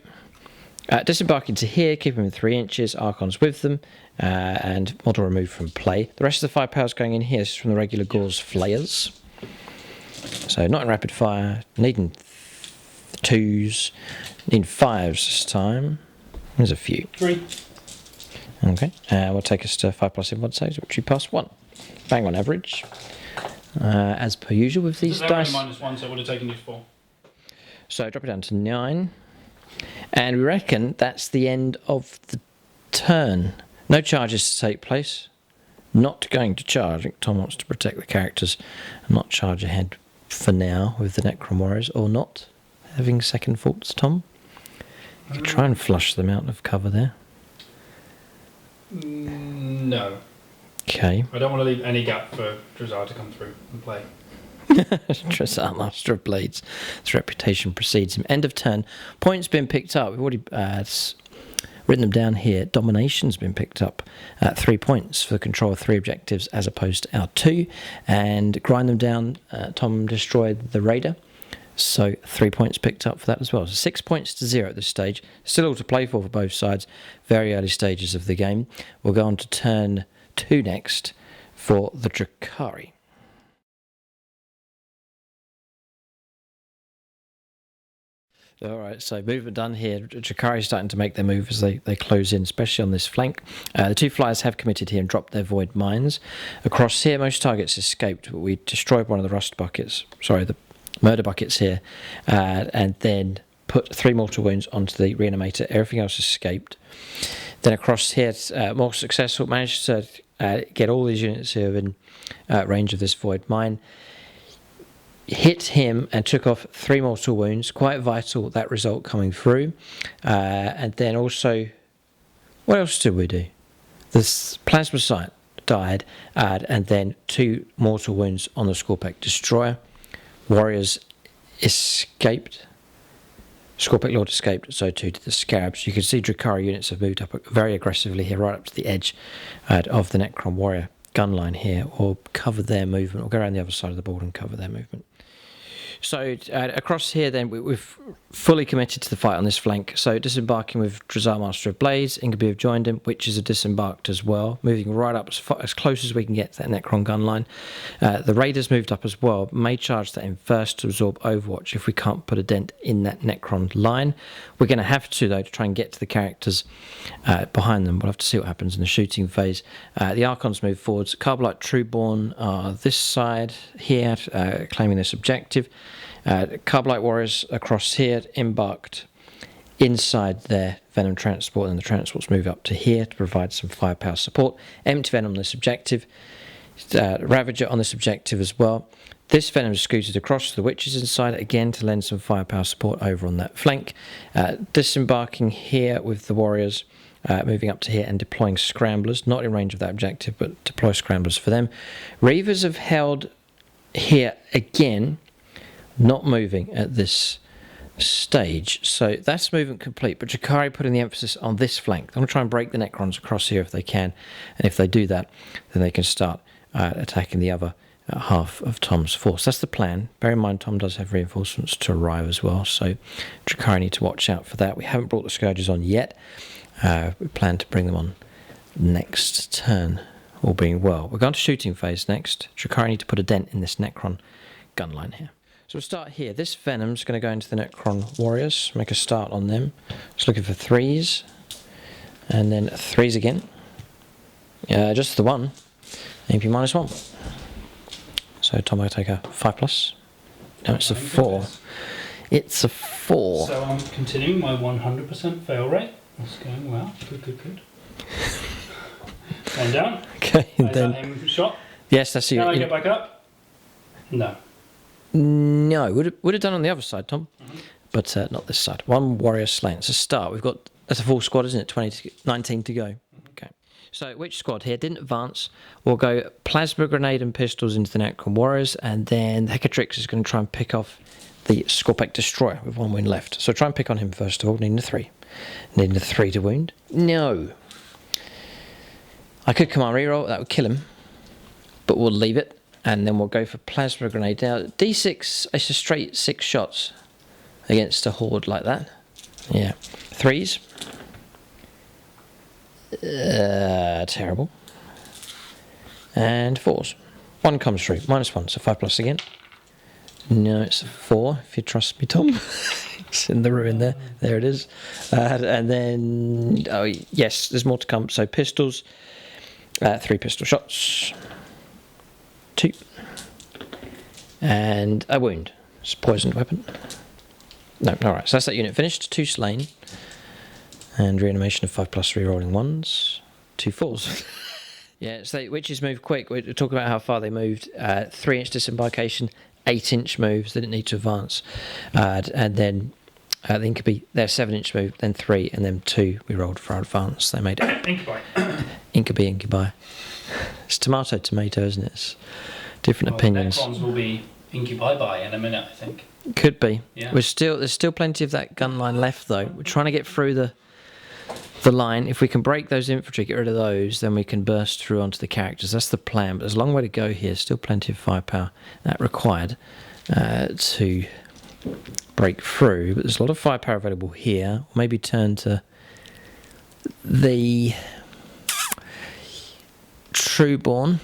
disembarking to here, keeping them 3 inches, Archons with them, and model removed from play. The rest of the firepower's going in here. This is from the regular Gauls flayers. So not in rapid fire, needing 2s, needing 5s this time. There's a few. 3. Okay, we'll take us to 5+ in 1 saves, which we pass 1. Bang on average. As per usual with these dice. -1, so it would have taken you 4. So drop it down to 9. And we reckon that's the end of the turn. No charges to take place. Not going to charge. I think Tom wants to protect the characters and not charge ahead for now with the Necron Warriors, or not. Having second thoughts, Tom? You could try and flush them out of cover there. No. Okay. I don't want to leave any gap for Drukhari to come through and play. Dressar, Master of Blades. His reputation precedes him. End of turn. Points been picked up. We've already written them down here. Domination's been picked up at 3 points for the control of 3 objectives as opposed to our 2. And grind them down. Tom destroyed the Raider. So 3 points picked up for that as well. So 6 points to 0 at this stage. Still all to play for both sides. Very early stages of the game. We'll go on to turn 2 next for the Drukhari. Alright, so movement done here. Drukhari is starting to make their move as they close in, especially on this flank. The 2 flyers have committed here and dropped their void mines. Across here, most targets escaped, but we destroyed one of the rust buckets. Sorry, the murder buckets here. And then put 3 mortal wounds onto the reanimator. Everything else escaped. Then across here, more successful. Managed to get all these units here within range of this void mine. Hit him and took off 3 mortal wounds. Quite vital, that result coming through. And then also, what else did we do? This plasma sight died, and then 2 mortal wounds on the Scorpec Destroyer. Warriors escaped. Scorpec Lord escaped, so too did the Scarabs. You can see Drukhari units have moved up very aggressively here, right up to the edge of the Necron Warrior gun line here, or cover their movement, or go around the other side of the board and cover their movement. So across here then, we've fully committed to the fight on this flank. So disembarking with Drukhari Master of Blades, Ingeborg have joined him, Witches are disembarked as well, moving right up as close as we can get to that Necron gun line. The Raiders moved up as well, may charge that in first to absorb Overwatch if we can't put a dent in that Necron line. We're going to have to, though, to try and get to the characters behind them. We'll have to see what happens in the shooting phase. The Archons move forwards. Carbonite Trueborn are this side here, claiming this objective. Carbonite Warriors across here embarked inside their Venom transport, and the transports move up to here to provide some firepower support. Empty Venom on this objective. Ravager on this objective as well. This Venom is scooted across to the Witches inside again to lend some firepower support over on that flank. Disembarking here with the Warriors, moving up to here and deploying Scramblers, not in range of that objective, but deploy Scramblers for them. Reavers have held here again, not moving at this stage, so that's movement complete. But Drukhari putting the emphasis on this flank. I'm going to try and break the Necrons across here if they can, and if they do that, then they can start attacking the other half of Tom's force. That's the plan. Bear in mind, Tom does have reinforcements to arrive as well, so Drukhari need to watch out for that. We haven't brought the Scourges on yet. We plan to bring them on next turn, all being well. We're going to shooting phase next. Drukhari need to put a dent in this Necron gun line here. So we'll start here. This Venom's going to go into the Necron Warriors, make a start on them. Just looking for 3s, and then 3s again. Just the 1. AP -1. So Tom will take a 5+. No, it's a 4. It's a 4. So I'm continuing my 100% fail rate. That's going well. Good. One down. Okay, Is then. that aim shot? Yes, that's you. Can I get back up? No. No, would have done on the other side, Tom, but not this side. 1 warrior slain. It's a start. We've got that's a full squad, isn't it? 19 to go. Okay. So which squad here didn't advance? We'll go plasma grenade and pistols into the Necron warriors, and then Hecatrix is going to try and pick off the Scorpec destroyer with 1 wound left. So try and pick on him first of all. Needing a 3. Needing a 3 to wound. No. I could command reroll. That would kill him, but we'll leave it. And then we'll go for plasma grenade. Now, D6, it's a straight 6 shots against a horde like that. Yeah. 3s. Terrible. And 4s. 1 comes through. -1, so 5+ again. No, it's a 4, if you trust me, Tom. It's in the ruin there. There it is. And then, oh, yes, there's more to come. So pistols. 3 pistol shots. 2. And a wound. It's a poisoned weapon. No, alright, so that's that unit finished. 2 slain. And reanimation of 5+ rerolling 1s. 2 4s. Yeah, so witches move quick. We're talking about how far they moved. 3-inch disembarkation, 8-inch moves. They didn't need to advance. And then the Incubi, their 7-inch move, then 3, and then 2 we rolled for our advance. They made it. Incubi. It's tomato, isn't it? It's different opinions. Necrons will be Incubi in a minute, I think. Could be. Yeah. There's still plenty of that gun line left, though. We're trying to get through the line. If we can break those infantry, get rid of those, then we can burst through onto the characters. That's the plan. But there's a long way to go here. Still plenty of firepower that required to break through. But there's a lot of firepower available here. Maybe turn to the Trueborn.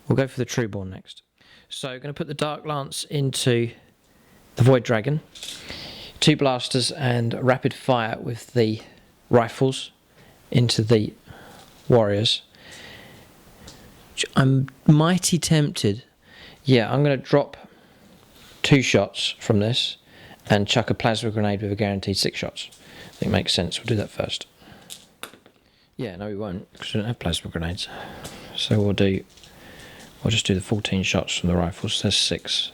We'll go for the Trueborn next. So going to put the Dark Lance into the Void Dragon. 2 blasters and rapid fire with the rifles into the warriors. I'm mighty tempted. Yeah, I'm going to drop 2 shots from this and chuck a plasma grenade with a guaranteed 6 shots. I think it makes sense. We'll do that first. Yeah, no we won't, because we don't have plasma grenades. So we'll just do the 14 shots from the rifles. There's 6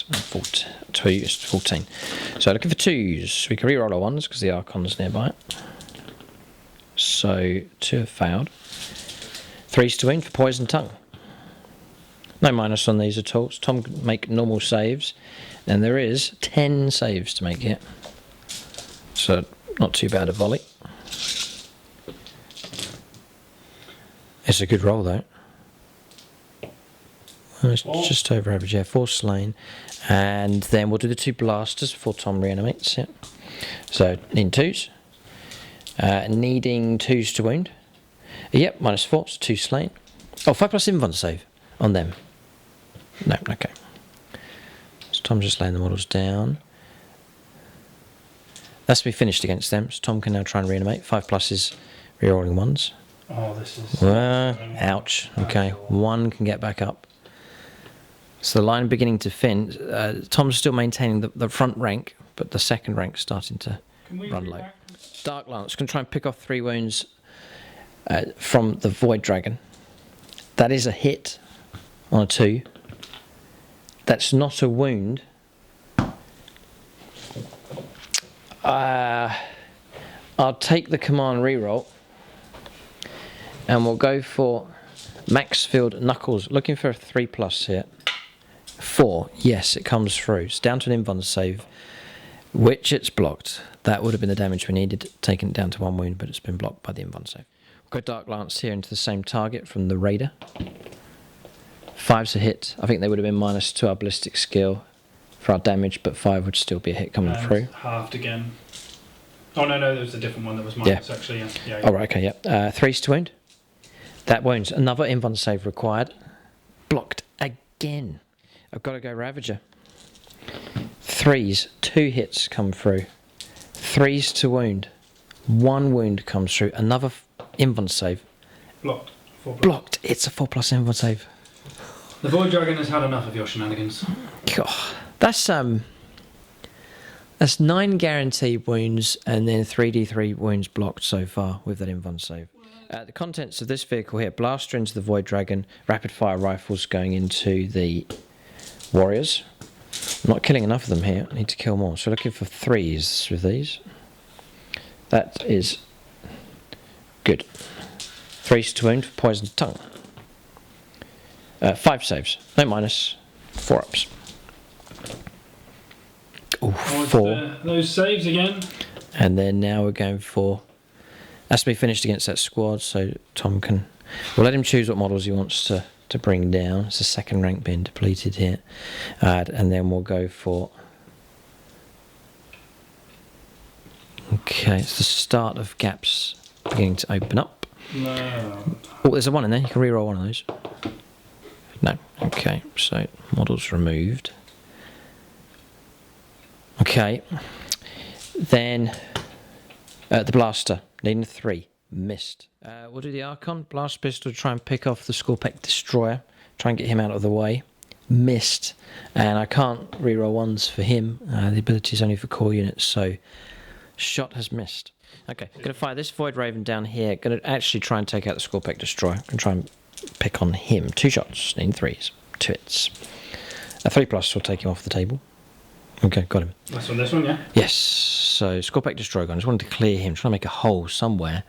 and 14, 2 is 14. So looking for 2s. We can reroll our 1s because the Archon's nearby. So 2 have failed. 3s to win for Poison Tongue. No minus on these at all. So Tom can make normal saves. And there is 10 saves to make here. So not too bad a volley. It's a good roll though. It's just over average, yeah. 4 slain. And then we'll do the 2 blasters before Tom reanimates it. So, needing 2s. Needing 2s to wound. Yep, -4, so 2 slain. Oh, 5+ invuln save on them. No, okay. So Tom's just laying the models down. That's to be finished against them, so Tom can now try and reanimate. 5+ is rerolling 1s. Oh, this is... ouch. Okay, 1 can get back up. So the line beginning to thin. Tom's still maintaining the front rank, but the second rank's starting to run low. Dark Lance can try and pick off 3 wounds from the Void Dragon. That is a hit on a 2. That's not a wound. I'll take the command reroll. And we'll go for Maxfield Knuckles. Looking for a 3+ here. 4. Yes, it comes through. It's down to an invuln save, which it's blocked. That would have been the damage we needed, taking it down to 1 wound, but it's been blocked by the invuln save. We'll go Dark Lance here into the same target from the Raider. 5's a hit. I think they would have been -2 our ballistic skill for our damage, but 5 would still be a hit coming through. Halved again. Oh, no, there was a different one that was minus, actually. Yeah. Oh, right, okay, yeah. 3's to wound. That wounds. Another invuln save required. Blocked again. I've got to go Ravager. 3's, 2 hits come through. 3's to wound. 1 wound comes through. Another invuln save. Blocked. 4+. Blocked. It's a 4+ invuln save. The Void Dragon has had enough of your shenanigans. God, that's 9 guaranteed wounds and then 3d3 wounds blocked so far with that invuln save. The contents of this vehicle here: blaster into the Void Dragon, rapid fire rifles going into the warriors. I'm not killing enough of them here. I need to kill more. So looking for 3s with these. That is good. 3s to wound for poisoned tongue. 5 saves. No minus. 4 ups. Ooh, 4. Those saves again. And then now we're going for... Has to be finished against that squad, so Tom can... We'll let him choose what models he wants to bring down. It's the second rank being depleted here. And then we'll go for... Okay, it's the start of gaps beginning to open up. No. Oh, there's a 1 in there. You can reroll one of those. No. Okay, so models removed. Okay. Then the blaster. Needing a 3. Missed. We'll do the Archon. Blast pistol to try and pick off the Scorpec Destroyer. Try and get him out of the way. Missed. And I can't reroll 1s for him. The ability is only for core units, so shot has missed. Okay, going to fire this Void Raven down here. Going to actually try and take out the Scorpec Destroyer. Going to try and pick on him. 2 shots. Needing 3s. 2 hits. A 3+ will take him off the table. Okay, got him. That's on this one, yeah? Yes. So Scorpec Destroyer. I just wanted to clear him. Trying to make a hole somewhere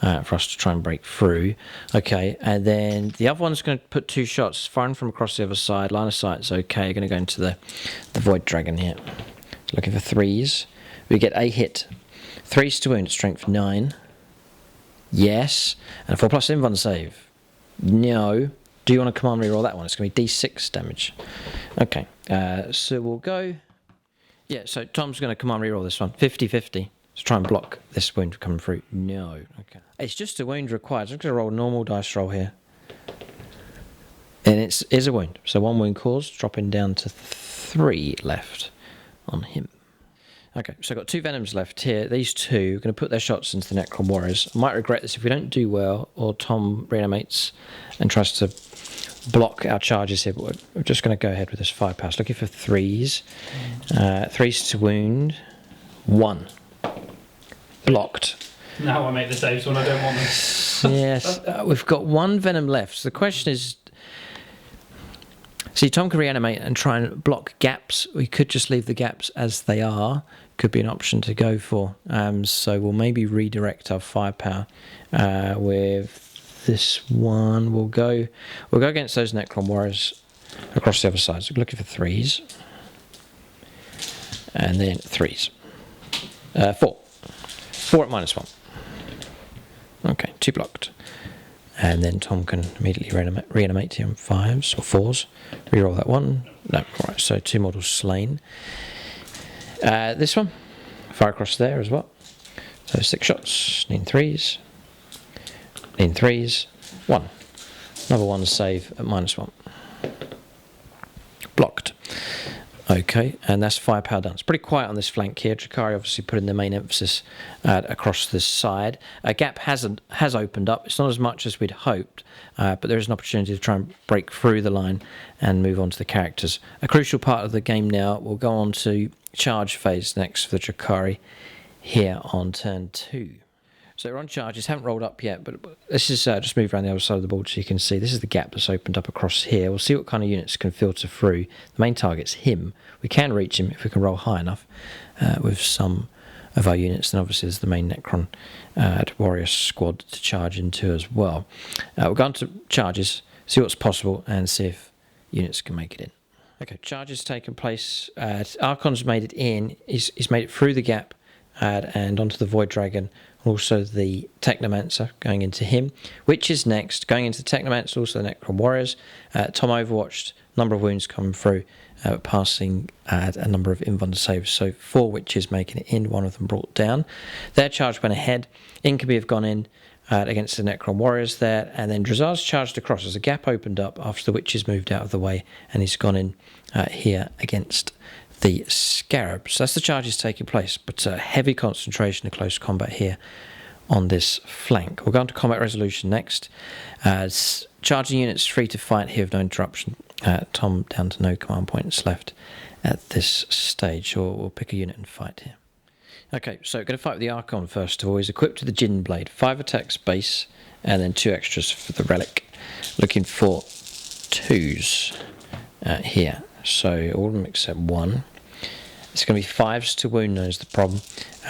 for us to try and break through. Okay, and then the other one's going to put 2 shots. Firing from across the other side. Line of sight's okay. Going to go into the Void Dragon here. Looking for 3s. We get a hit. 3s to wound, strength 9. Yes. And a 4+ invuln save. No. Do you want to command reroll that one? It's going to be d6 damage. Okay. So we'll go... Yeah, so Tom's going to command reroll this one. 50-50. To try and block this wound coming through. No. Okay. It's just a wound required. So I'm going to roll a normal dice roll here. And it is a wound. So 1 wound caused, dropping down to 3 left on him. Okay, so I've got 2 Venoms left here. These 2 are going to put their shots into the Necron Warriors. I might regret this if we don't do well, or Tom reanimates and tries to block our charges here, but we're just going to go ahead with this firepower. Looking for 3s. 3s to wound. 1. Blocked. Now I make the saves when I don't want them. Yes, we've got 1 Venom left. So the question is... See, Tom can reanimate and try and block gaps. We could just leave the gaps as they are. Could be an option to go for. So we'll maybe redirect our firepower with this one. We'll go against those Necron Warriors across the other side. So we're looking for 3s. And then 3s. 4. 4 at -1. Okay, 2 blocked. And then Tom can immediately reanimate him 5s or 4s. Reroll that 1. No, alright, so 2 models slain. This one, fire across there as well. So 6 shots, need 3s. Need 3s. 1. Another 1 save at -1. Blocked. Okay, and that's firepower done. It's pretty quiet on this flank here. Drukhari obviously putting the main emphasis across this side. A gap has opened up. It's not as much as we'd hoped, but there is an opportunity to try and break through the line and move on to the characters. A crucial part of the game now. We'll go on to charge phase next for the Drukhari here on turn 2. So we're on charges, haven't rolled up yet, but this is just move around the other side of the board so you can see. This is the gap that's opened up across here. We'll see what kind of units can filter through. The main target's him. We can reach him if we can roll high enough with some of our units. Then obviously there's the main Necron warrior squad to charge into as well. We'll go on to charges, see what's possible, and see if units can make it in. Okay, charges taken place. Archon's made it in. He's made it through the gap and onto the Void Dragon. Also the Technomancer going into him. Which is next? Going into the Technomancer, also the Necron Warriors. Tom overwatched, number of wounds coming through, passing a number of invuln saves. So 4 witches making it in, 1 of them brought down. Their charge went ahead. Incubi have gone in against the Necron Warriors there, and then Drazar's charged across as a gap opened up after the witches moved out of the way, and he's gone in here against the Scarabs. So that's the charges taking place, but heavy concentration of close combat here on this flank. We'll go on to combat resolution next. Charging units free to fight here with no interruption. Tom down to no command points left at this stage. So we'll pick a unit and fight here. Okay, so going to fight with the Archon first of all. He's equipped with the Jinn Blade, 5 attacks base, and then 2 extras for the relic. Looking for 2s here. So all of them except 1. It's going to be 5s to wound, is the problem.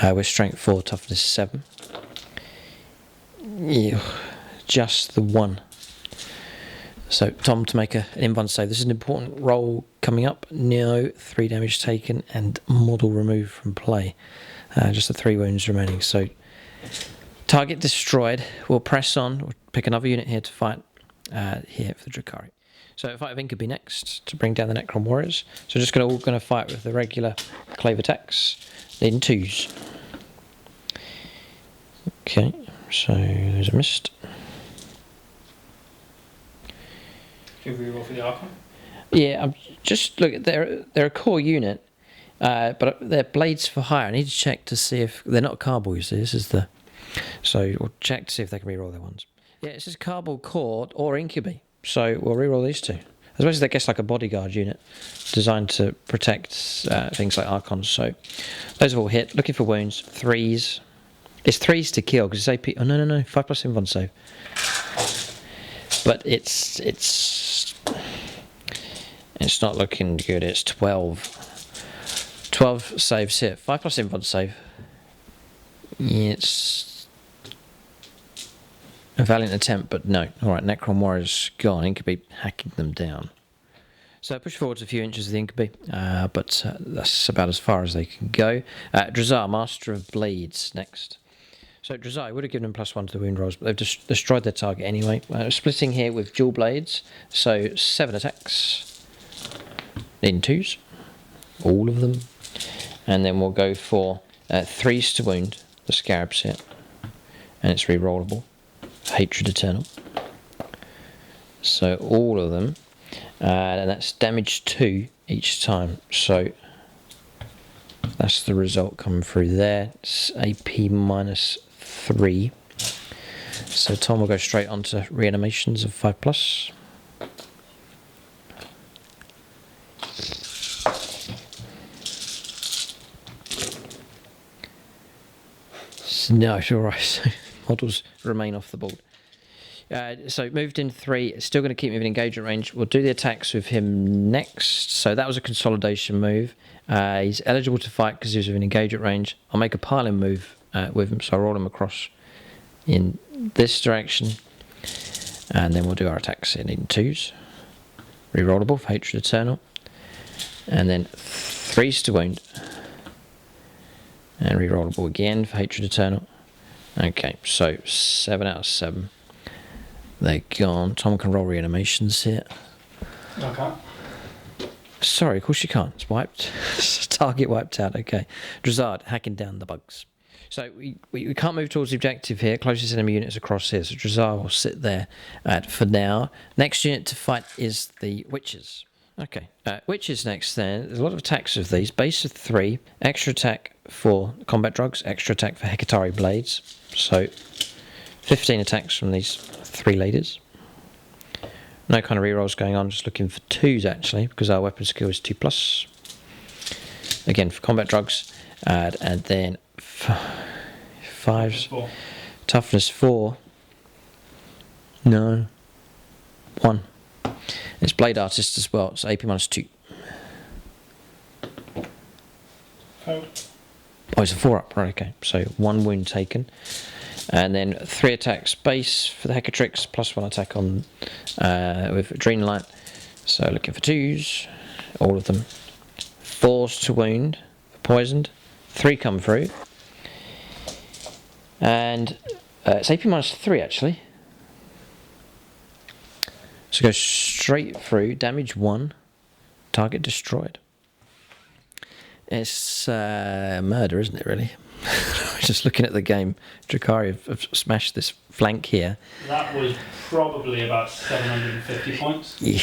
We're strength 4, toughness 7. Yeah, just the 1. So Tom to make an invuln save. This is an important roll coming up. No, 3 damage taken and model removed from play. Just the 3 wounds remaining. So target destroyed. We'll press on. We'll pick another unit here to fight here for the Drukhari. So fight with Incubi next to bring down the Necron warriors. So just all going to fight with the regular clave attacks, needing 2s. Okay, so there's a missed. Can we roll for the Archon? Yeah, I'm just look. They're a core unit, but they're blades for hire. I need to check to see if they're not carboys. This is the so we'll check to see if they can reroll their ones. Yeah, it says cardboard core or Incubi. So we'll reroll these 2. I suppose I guess like a bodyguard unit designed to protect things like Archons. So those have all hit. Looking for wounds. 3s. It's 3s to kill because it's AP. Oh no, 5+ invuln save. But it's not looking good. It's 12. 12 saves here. 5+ invuln save. It's a valiant attempt, but no. Alright, Necron Warriors gone. Incubi hacking them down. So push forwards a few inches with the Incubi, but that's about as far as they can go. Drazar, Master of Blades, next. So Drazar would have given them +1 to the wound rolls, but they've just destroyed their target anyway. Splitting here with dual blades, so 7 attacks. Needing 2s. All of them. And then we'll go for 3s to wound. The Scarab's hit. And it's re-rollable. Hatred Eternal. So all of them, and that's damage 2 each time. So that's the result coming through there. It's AP -3. So Tom will go straight on to reanimations of 5+. No, it's alright. Models remain off the board. So moved in 3, still going to keep moving engagement range. We'll do the attacks with him next. So that was a consolidation move. He's eligible to fight because he was within engagement range. I'll make a piling move with him, so I'll roll him across in this direction. And then we'll do our attacks in 2s. Rerollable for Hatred Eternal. And then 3s to wound. And rerollable again for Hatred Eternal. Okay, so 7 out of 7. They're gone. Tom can roll reanimations here. Okay. Sorry, of course you can't. It's wiped. Target wiped out. Okay. Drazard, hacking down the bugs. So we can't move towards the objective here. Closest enemy units across here. So Drazard will sit there for now. Next unit to fight is the Witches. Okay. Witches next then. There's a lot of attacks of these. Base of 3. Extra attack for combat drugs. Extra attack for Hekatari blades. So 15 attacks from these 3 ladies. No kind of rerolls going on, just looking for 2s actually, because our weapon skill is 2+. Again, for combat drugs. And then 5s. Toughness 4. No. 1. It's Blade Artist as well, so AP -2. Oh, it's a 4 up, right, okay. So 1 wound taken. And then 3 attacks base for the Hecatrix, +1 attack on with Adrenalite. So looking for 2s, all of them. 4s to wound, poisoned. 3 come through. And it's AP -3 actually. So go straight through, damage 1, target destroyed. It's murder, isn't it, really? Just looking at the game, Drukhari have smashed this flank here. that was probably about 750 points Yeah.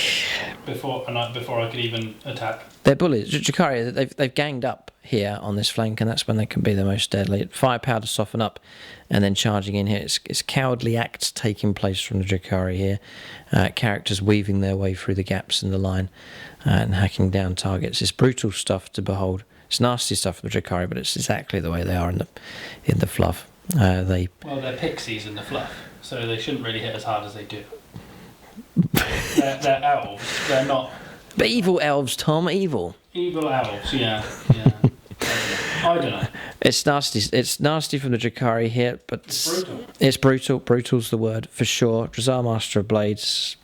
before I could even attack. They're bullies. Drukhari, they've ganged up here on this flank, and that's when they can be the most deadly. Firepower to soften up, and then charging in here. It's cowardly acts taking place from the Drukhari here. Characters weaving their way through the gaps in the line and hacking down targets. It's brutal stuff to behold. It's nasty stuff for the Drukhari, but it's exactly the way they are in the fluff. Well, they're pixies in the fluff, so they shouldn't really hit as hard as they do. they're elves. They're not. But evil elves, Tom. Evil. Evil elves. Yeah. I don't know. It's nasty. It's nasty from the Drukhari here, but It's brutal. It's brutal. Brutal's the word for sure. Drazar Master of Blades,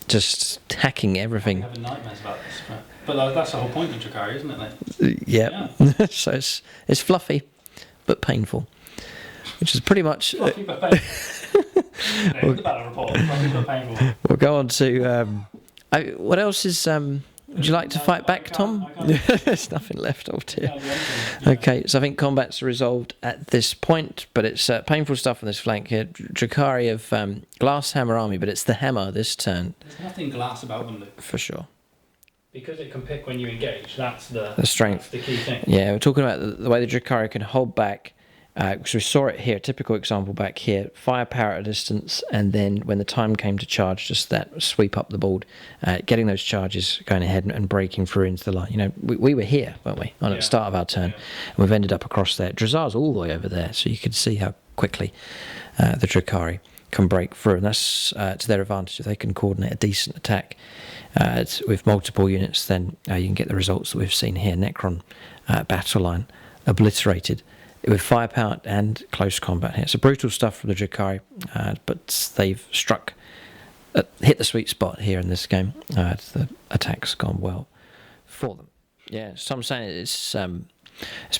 just hacking everything. I'm having nightmares about this, but that's the whole point of Drukhari, isn't it? Yeah. So it's fluffy, but painful, which is pretty much. Fluffy but painful. The battle report. Fluffy but painful. We'll go on to. What else is? Would you like to fight back, Tom? There's nothing left. Oh dear. Okay, so I think combat's resolved at this point, but it's painful stuff on this flank here. Drukhari of Glass Hammer Army, but it's the hammer this turn. There's nothing glass about them, Luke. For sure. Because it can pick when you engage, that's the strength. That's the key thing. Yeah, we're talking about the way the Drukhari can hold back. Because we saw it here, typical example back here, firepower at a distance, and then when the time came to charge, just that sweep up the board, getting those charges going ahead and breaking through into the line. You know, we were here, weren't we, at the start of our turn, and we've ended up across there. Drazar's all the way over there, so you can see how quickly the Drukhari can break through, and that's to their advantage. If they can coordinate a decent attack with multiple units, then you can get the results that we've seen here. Necron battle line obliterated with firepower and close combat here. So brutal stuff from the Drukhari, but they've hit the sweet spot here in this game. The attack's gone well for them. Yeah, so I'm saying it's been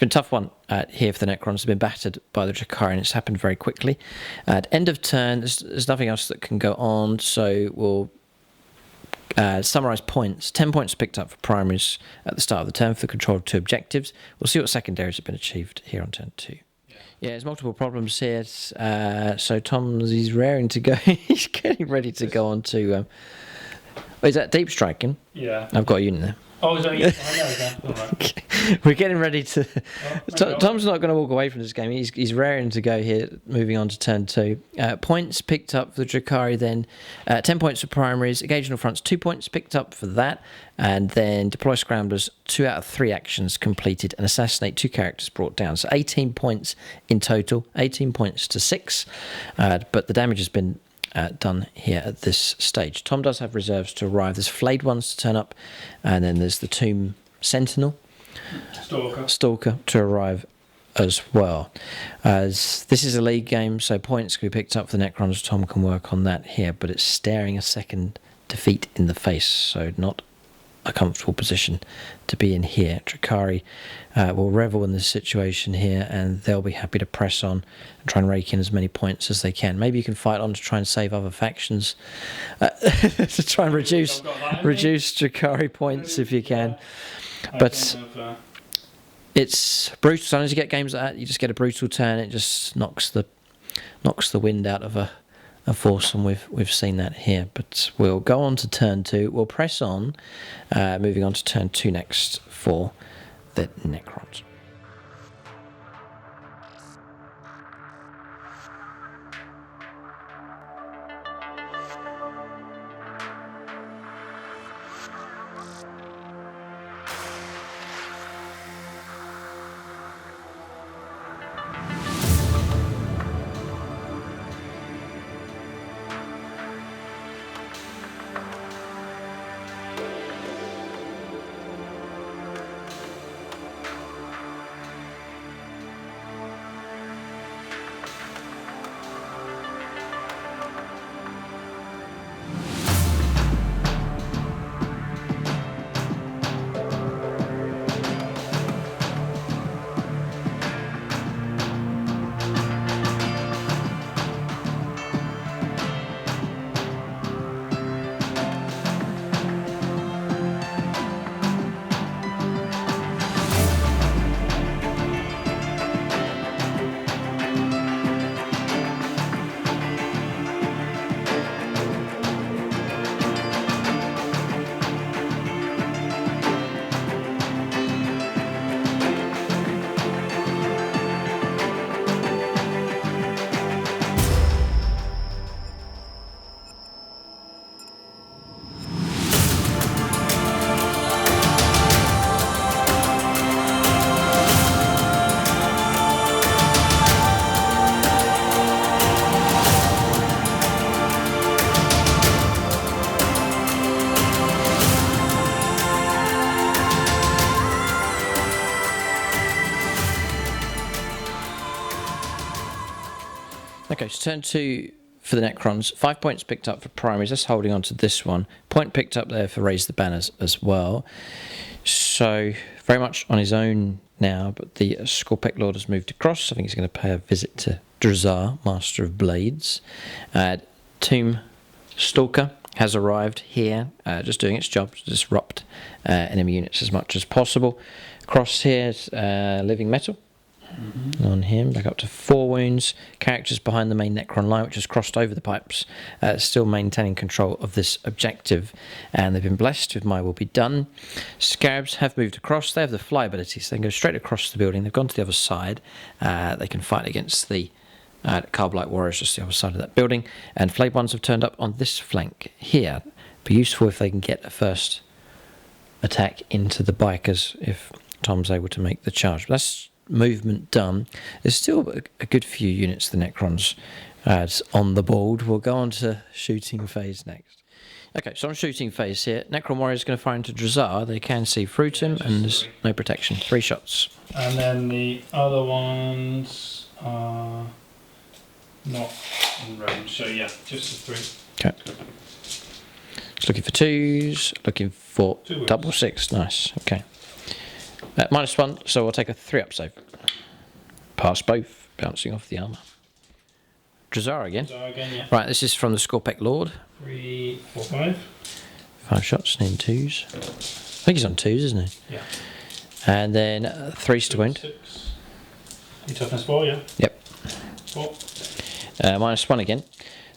a tough one here for the Necrons. They've been battered by the Drukhari, and it's happened very quickly. At end of turn, there's nothing else that can go on, so we'll summarise points. 10 points picked up for primaries at the start of the turn for the control of 2 objectives. We'll see what secondaries have been achieved here on turn 2. Yeah, there's multiple problems here. So he's raring to go. He's getting ready to go on to... is that deep striking? Yeah. I've got a unit there. Oh, is that you? I know that. All right. We're getting ready to... Tom's not going to walk away from this game. He's raring to go here, moving on to turn 2. Points picked up for the Drukhari then. 10 points for primaries. Occasional fronts, 2 points picked up for that. And then deploy scramblers, 2 out of 3 actions completed. And assassinate 2 characters brought down. So 18 points in total. 18 points to 6. But the damage has been... done here at this stage. Tom does have reserves to arrive. There's flayed ones to turn up, and then there's the Tomb Sentinel, Stalker to arrive as well. As this is a league game, so points can be picked up for the Necrons. Tom can work on that here, but it's staring a second defeat in the face, so not a comfortable position to be in here. Drukhari will revel in this situation here, and they'll be happy to press on and try and rake in as many points as they can. Maybe you can fight on to try and save other factions, to try and reduce Drukhari points if you can. But it's brutal. Sometimes you get games like that, you just get a brutal turn, it just knocks the wind out of a force, and we've seen that here. But we'll go on to turn 2. We'll press on, moving on to turn 2 next for the Necrons. Okay, so turn 2 for the Necrons. 5 points picked up for primaries. That's holding on to this one. Point picked up there for raise the banners as well. So very much on his own now, but the Scorpec Lord has moved across. I think he's going to pay a visit to Drazar, Master of Blades. Tomb Stalker has arrived here, just doing its job to disrupt enemy units as much as possible. Across here, Living Metal on him, back up to 4 wounds. Characters behind the main Necron line, which has crossed over the pipes, still maintaining control of this objective, and they've been blessed with My Will Be Done. Scarabs have moved across. They have the fly ability, so they can go straight across the building. They've gone to the other side. They can fight against the Carbolight Warriors just the other side of that building, and Flayed Ones have turned up on this flank here. Be useful if they can get a first attack into the bikers if Tom's able to make the charge. But that's movement done. There's still a good few units the Necrons on the board. We'll go on to shooting phase next. Okay, so on shooting phase here, Necron Warrior is going to fire into Drazar. They can see through to him, and there's no protection. 3 shots. And then the other ones are not in range, so yeah, just the 3. Okay. Just looking for 2s, looking for double 6. Nice. Okay. -1, so we'll take a 3-up save. Pass both, bouncing off the armour. Drazar again. Yeah. Right, this is from the Scorpec Lord. 3, 4, 5. 5 shots and then 2s. I think he's on 2s, isn't he? Yeah. And then 3s to wound. 6. Your toughness 4, yeah? Yep. 4. -1 again.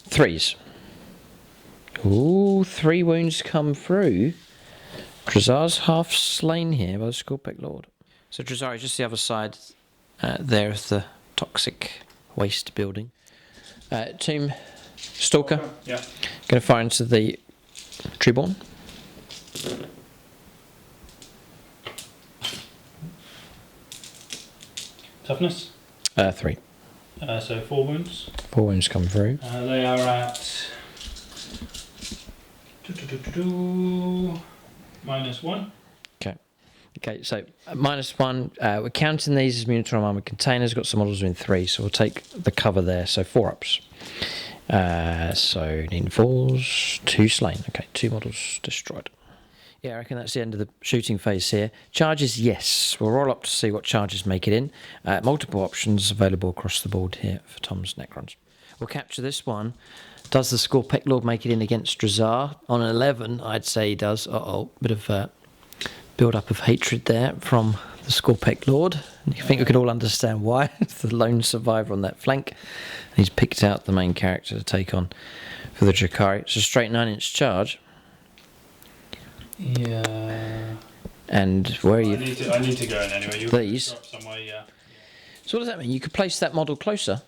3s. Ooh, 3 wounds come through. Drazar's half slain here by the Scorpec Lord. So Drazar is just the other side there of the toxic waste building. Tomb Stalker. Yeah. Going to fire into the Treeborn. Toughness? 3. So 4 wounds. 4 wounds come through. They are at -1. Okay, so -1. We're counting these as Munitorm armor containers. Got some models in 3, so we'll take the cover there. So 4-ups. So needing 4s, 2 slain. Okay, 2 models destroyed. Yeah, I reckon that's the end of the shooting phase here. Charges, yes. We'll roll up to see what charges make it in. Multiple options available across the board here for Tom's Necrons. We'll capture this one. Does the Scorpec Lord make it in against Drazar? On an 11, I'd say he does. Bit of build-up of hatred there from the Scorpec Lord. I think we can all understand why. It's the lone survivor on that flank. And he's picked out the main character to take on for the Drukhari. It's a straight 9-inch charge. Yeah. And where are you? I need to go in anyway. You Please. drop somewhere, yeah. So what does that mean? You could place that model closer?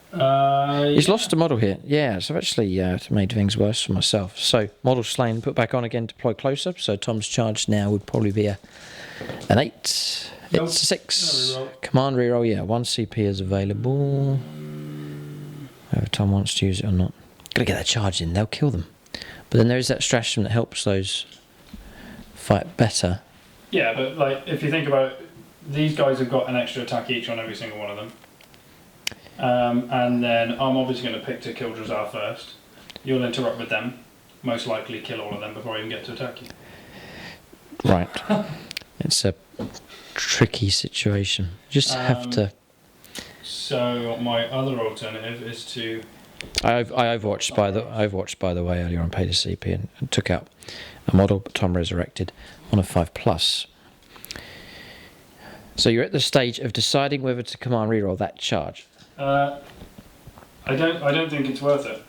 He's Yeah. lost a model here. Yeah, so I've actually made things worse for myself. So model slain, put back on again, deploy closer. So Tom's charge now would probably be an 8. Nope. It's a 6. No reroll. Command reroll, yeah. 1 CP is available. Whether Tom wants to use it or not. Gotta get that charge in, they'll kill them. But then there is that stratagem that helps those fight better. Yeah, but like if you think about it, these guys have got an extra attack each on every single one of them. And then I'm obviously going to pick to kill Drazar first. You'll interrupt with them. Most likely kill all of them before I even get to attack you. Right. It's a tricky situation. Just have to... So my other alternative is to... I overwatched by the way earlier on, paid a CP and took out a model, but Tom resurrected on a 5+. So you're at the stage of deciding whether to command reroll that charge. I don't think it's worth it.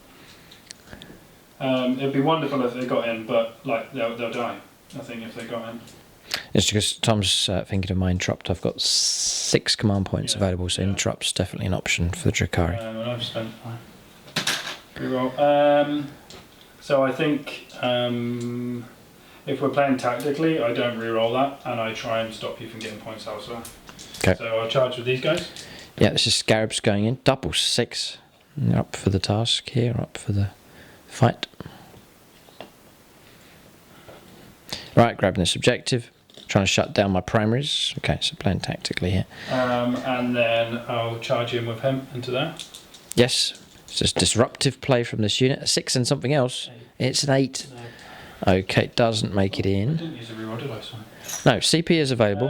It'd be wonderful if they got in, but like they'll die. I think if they got in. It's because Tom's thinking of my interrupt. I've got 6 command points available, so interrupt's definitely an option for the Drukhari. And I've spent reroll. So I think if we're playing tactically, I don't reroll that, and I try and stop you from getting points elsewhere. Okay. So I'll charge with these guys. Yeah, this is Scarabs going in. Double 6. Up for the task here, up for the fight. Right, grabbing this objective. Trying to shut down my primaries. Okay, so playing tactically here. And then I'll charge in with him into there. Yes. It's just disruptive play from this unit. A 6 and something else. 8. It's an 8. No. Okay, doesn't make it I in. didn't use a reroll, did I? Sorry. No, CP is available.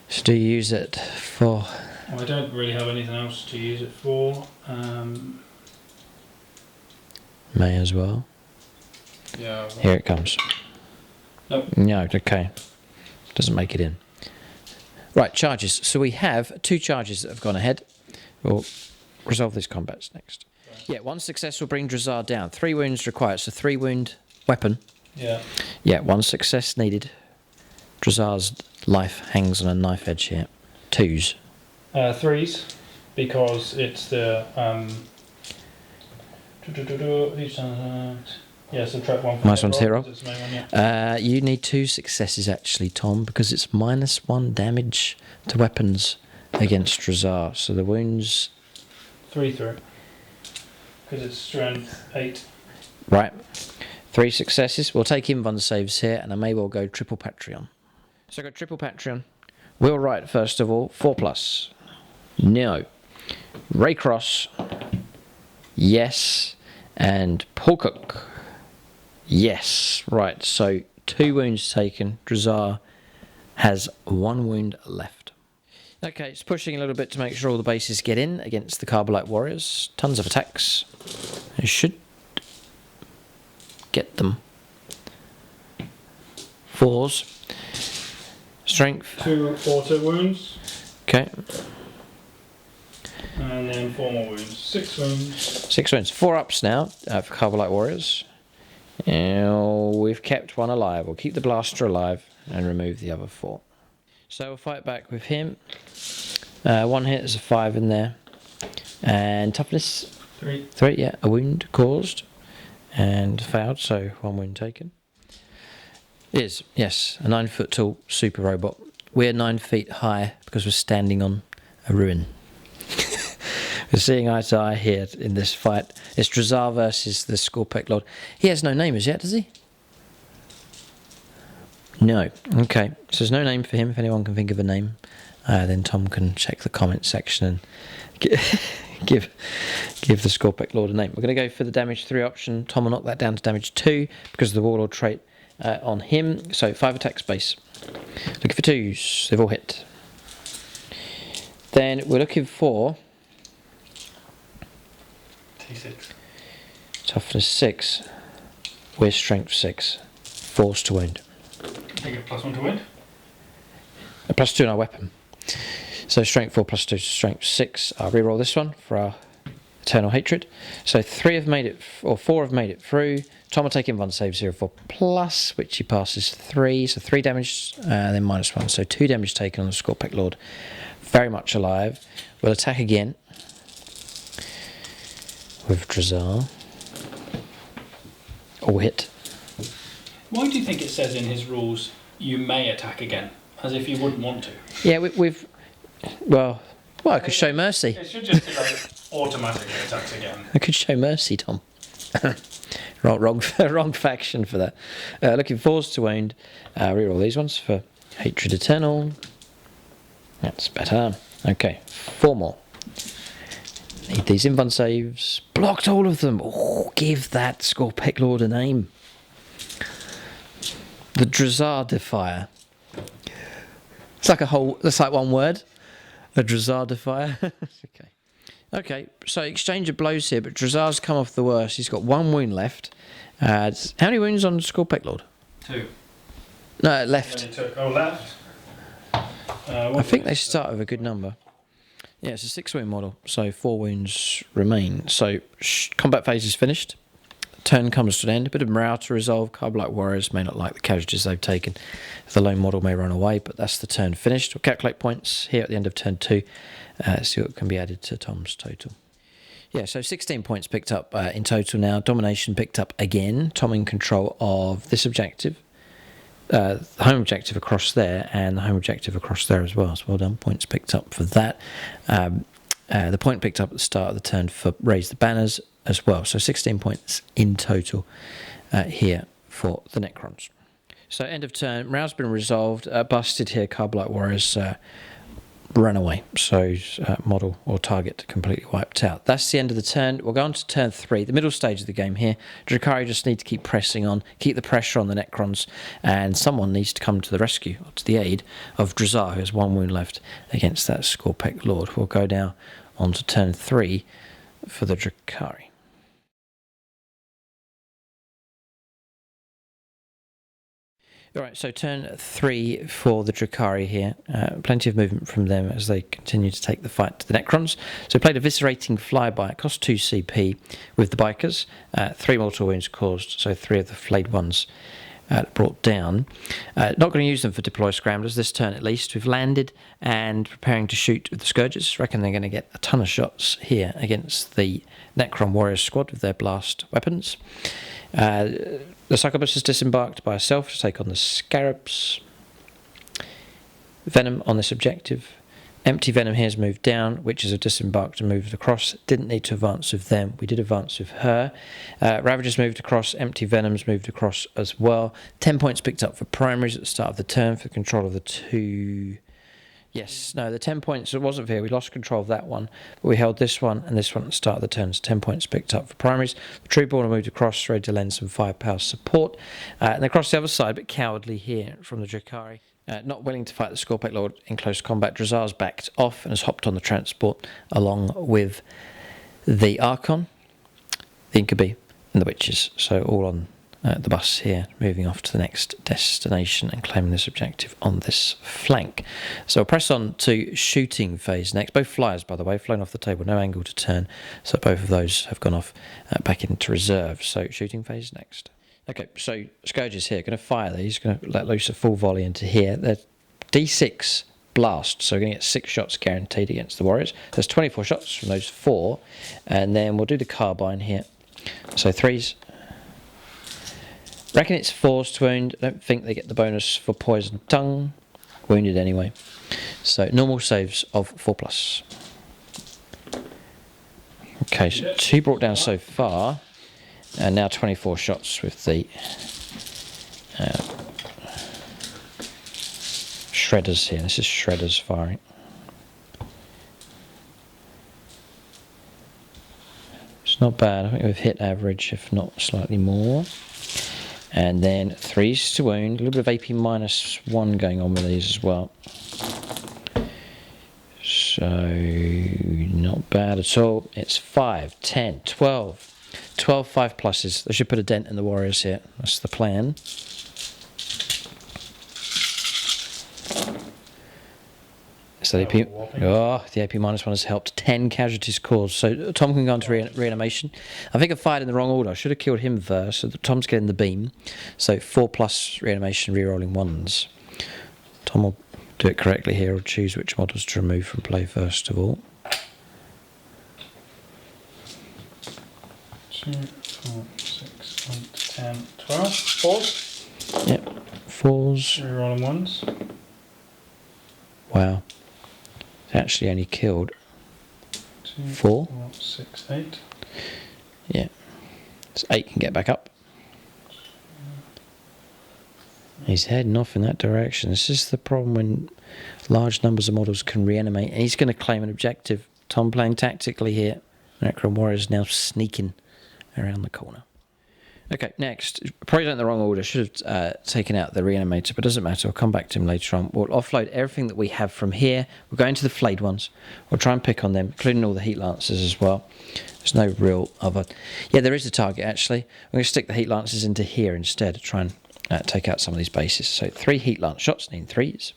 So do you use it for... Well, I don't really have anything else to use it for. May as well. Yeah. Here it comes. Nope. No, okay. Doesn't make it in. Right, charges. So we have 2 charges that have gone ahead. We'll resolve these combats next. Yeah, 1 success will bring Drazar down. 3 wounds required. So 3 wound weapon. Yeah. Yeah, 1 success needed. Drazar's life hangs on a knife edge here. 2s. 3s, because it's the yeah, subtract 1 from Nice one, hero. it's the main one, yeah. You need 2 successes actually, Tom, because it's -1 damage to weapons against Drazar. So the wounds... 3 through, because it's strength 8. Right. 3 successes. We'll take Invon saves here, and I may well go triple Patreon. So I got triple Patreon. Will Wright, first of all, 4+. No. Raycross. Yes. And Paul Cook. Yes. Right, so 2 wounds taken. Drazar has 1 wound left. Okay, it's pushing a little bit to make sure all the bases get in against the Carbolite Warriors. Tons of attacks. It should get them. 4s. Strength. 2 auto wounds. Okay. And then 4 more wounds. 6 wounds. 6 wounds. 4 ups now for Carbolite Warriors. We've kept 1 alive. We'll keep the blaster alive and remove the other 4. So we'll fight back with him. 1 hit, there's a 5 in there. And toughness? 3. 3, yeah. A wound caused and failed, so 1 wound taken. Is, yes, a 9-foot tall super robot. We're 9 feet high because we're standing on a ruin. We're seeing eye to eye here in this fight. It's Drazar versus the Scorpec Lord. He has no name as yet, does he? No. Okay, so there's no name for him. If anyone can think of a name, then Tom can check the comment section and give the Scorpec Lord a name. We're going to go for the damage 3 option. Tom will knock that down to damage 2 because of the Warlord trait on him. So 5 attacks base. Looking for 2s. They've all hit. Then we're looking for T6. toughness 6. We're strength 6. 4s to wound. I get +1 to wound. A +2 in our weapon. So strength 4 +2 to strength 6. I'll reroll this one for our Eternal Hatred. So 3 have made it, or 4 have made it through. Tom will take Invon save 0 for plus, which he passes 3. So 3 damage, then -1. So 2 damage taken on the Scorpec Lord. Very much alive. We'll attack again with Drazar. All hit. Why do you think it says in his rules you may attack again, as if you wouldn't want to? Yeah, we've well, I could show mercy. It should just be like automatically attacks again. I could show mercy, Tom. wrong faction for that. Looking 4s to wound. Reroll these ones for Hatred Eternal. That's better. Okay, 4 more. Need these Invon saves. Blocked all of them. Oh, give that Scorpec Lord a name. The Drazar Defier. It's like that's like one word. A Drazar Defier. Okay. Okay, so exchange of blows here, but Drazar's come off the worst. He's got 1 wound left. How many wounds on Scorpec Lord? 2. No, left. Left. I think they start with a good number. Yeah, it's a 6 wound model, so 4 wounds remain. So combat phase is finished. Turn comes to an end. A bit of morale to resolve. Carbolite Warriors may not like the casualties they've taken. The lone model may run away, but that's the turn finished. We'll calculate points here at the end of turn 2. See what can be added to Tom's total. Yeah, so 16 points picked up in total now. Domination picked up again. Tom in control of this objective. The home objective across there and the home objective across there as well. So well done. Points picked up for that. The point picked up at the start of the turn for Raise the Banners as well. So 16 points in total here for the Necrons. So end of turn. Morale's been resolved. Busted here. Carbolite Warriors run away. So model or target completely wiped out. That's the end of the turn. We'll go on to turn 3, the middle stage of the game here. Drukhari just need to keep pressing on, keep the pressure on the Necrons, and someone needs to come to the rescue, or to the aid of Drazar, who has 1 wound left against that Skorpek Lord. We'll go now on to turn 3 for the Drukhari. Alright, so turn 3 for the Drukhari here. Plenty of movement from them as they continue to take the fight to the Necrons. So played Eviscerating Flyby. It cost 2 CP with the Bikers. 3 mortal wounds caused, so 3 of the flayed ones brought down. Not going to use them for deploy scramblers this turn at least. We've landed and preparing to shoot with the Scourges. Reckon they're going to get a ton of shots here against the Necron Warriors squad with their blast weapons. The Succubus has disembarked by herself to take on the Scarabs. Venom on this objective. Empty Venom here has moved down, Witches have disembarked and moved across. Didn't need to advance with them. We did advance with her. Ravagers moved across. Empty Venoms moved across as well. 10 points picked up for primaries at the start of the turn for control of the 2... Yes, no, the 10 points, it wasn't fair. We lost control of that one, but we held this one and this one at the start of the turn. So 10 points picked up for primaries. The True Born moved across, ready to lend some firepower support. And across the other side, but cowardly here from the Drukhari. Not willing to fight the Skorpek Lord in close combat. Drazar's backed off and has hopped on the transport along with the Archon, the Incubi, and the Witches. So all on the bus here, moving off to the next destination and claiming this objective on this flank. So we'll press on to shooting phase next. Both flyers, by the way, flown off the table, no angle to turn. So both of those have gone off back into reserve. So shooting phase next. Okay, so Scourges here, going to fire these, going to let loose a full volley into here. They're D6 blast, so we're going to get 6 shots guaranteed against the Warriors. There's 24 shots from those 4, and then we'll do the carbine here. So 3s. Reckon it's 4s to wound. I don't think they get the bonus for poison tongue. Wounded anyway. So normal saves of 4+. Okay, so 2 brought down so far. And now 24 shots with the shredders here. This is shredders firing. It's not bad. I think we've hit average, if not slightly more. And then 3s to wound. A little bit of AP -1 going on with these as well. So not bad at all. It's 5, 10, 12. 12 5+s. They should put a dent in the Warriors here. That's the plan. So the AP, the AP -1 has helped. 10 casualties caused. So Tom can go into reanimation. I think I fired in the wrong order. I should have killed him first. So Tom's getting the beam. So 4+ reanimation, rerolling 1s. Tom will do it correctly here. Or choose which models to remove from play first of all. 2, 4, 6, 8, 10, 12. 4s? Yep, 4s. Rerolling 1s. Wow. They actually only killed 2, 4. 4, 6, 8. Yeah. So 8 can get back up. He's heading off in that direction. This is the problem when large numbers of models can reanimate. And he's going to claim an objective. Tom playing tactically here. Necron Warriors now sneaking around the corner. Okay, next. Probably done it in the wrong order. Should have taken out the reanimator, but doesn't matter. I'll come back to him later on. We'll offload everything that we have from here. We'll go into the flayed ones. We'll try and pick on them, including all the heat lancers as well. There's no real other... Yeah, there is a target, actually. I'm going to stick the heat lancers into here instead to try and take out some of these bases. So 3 heat lance shots, need 3s.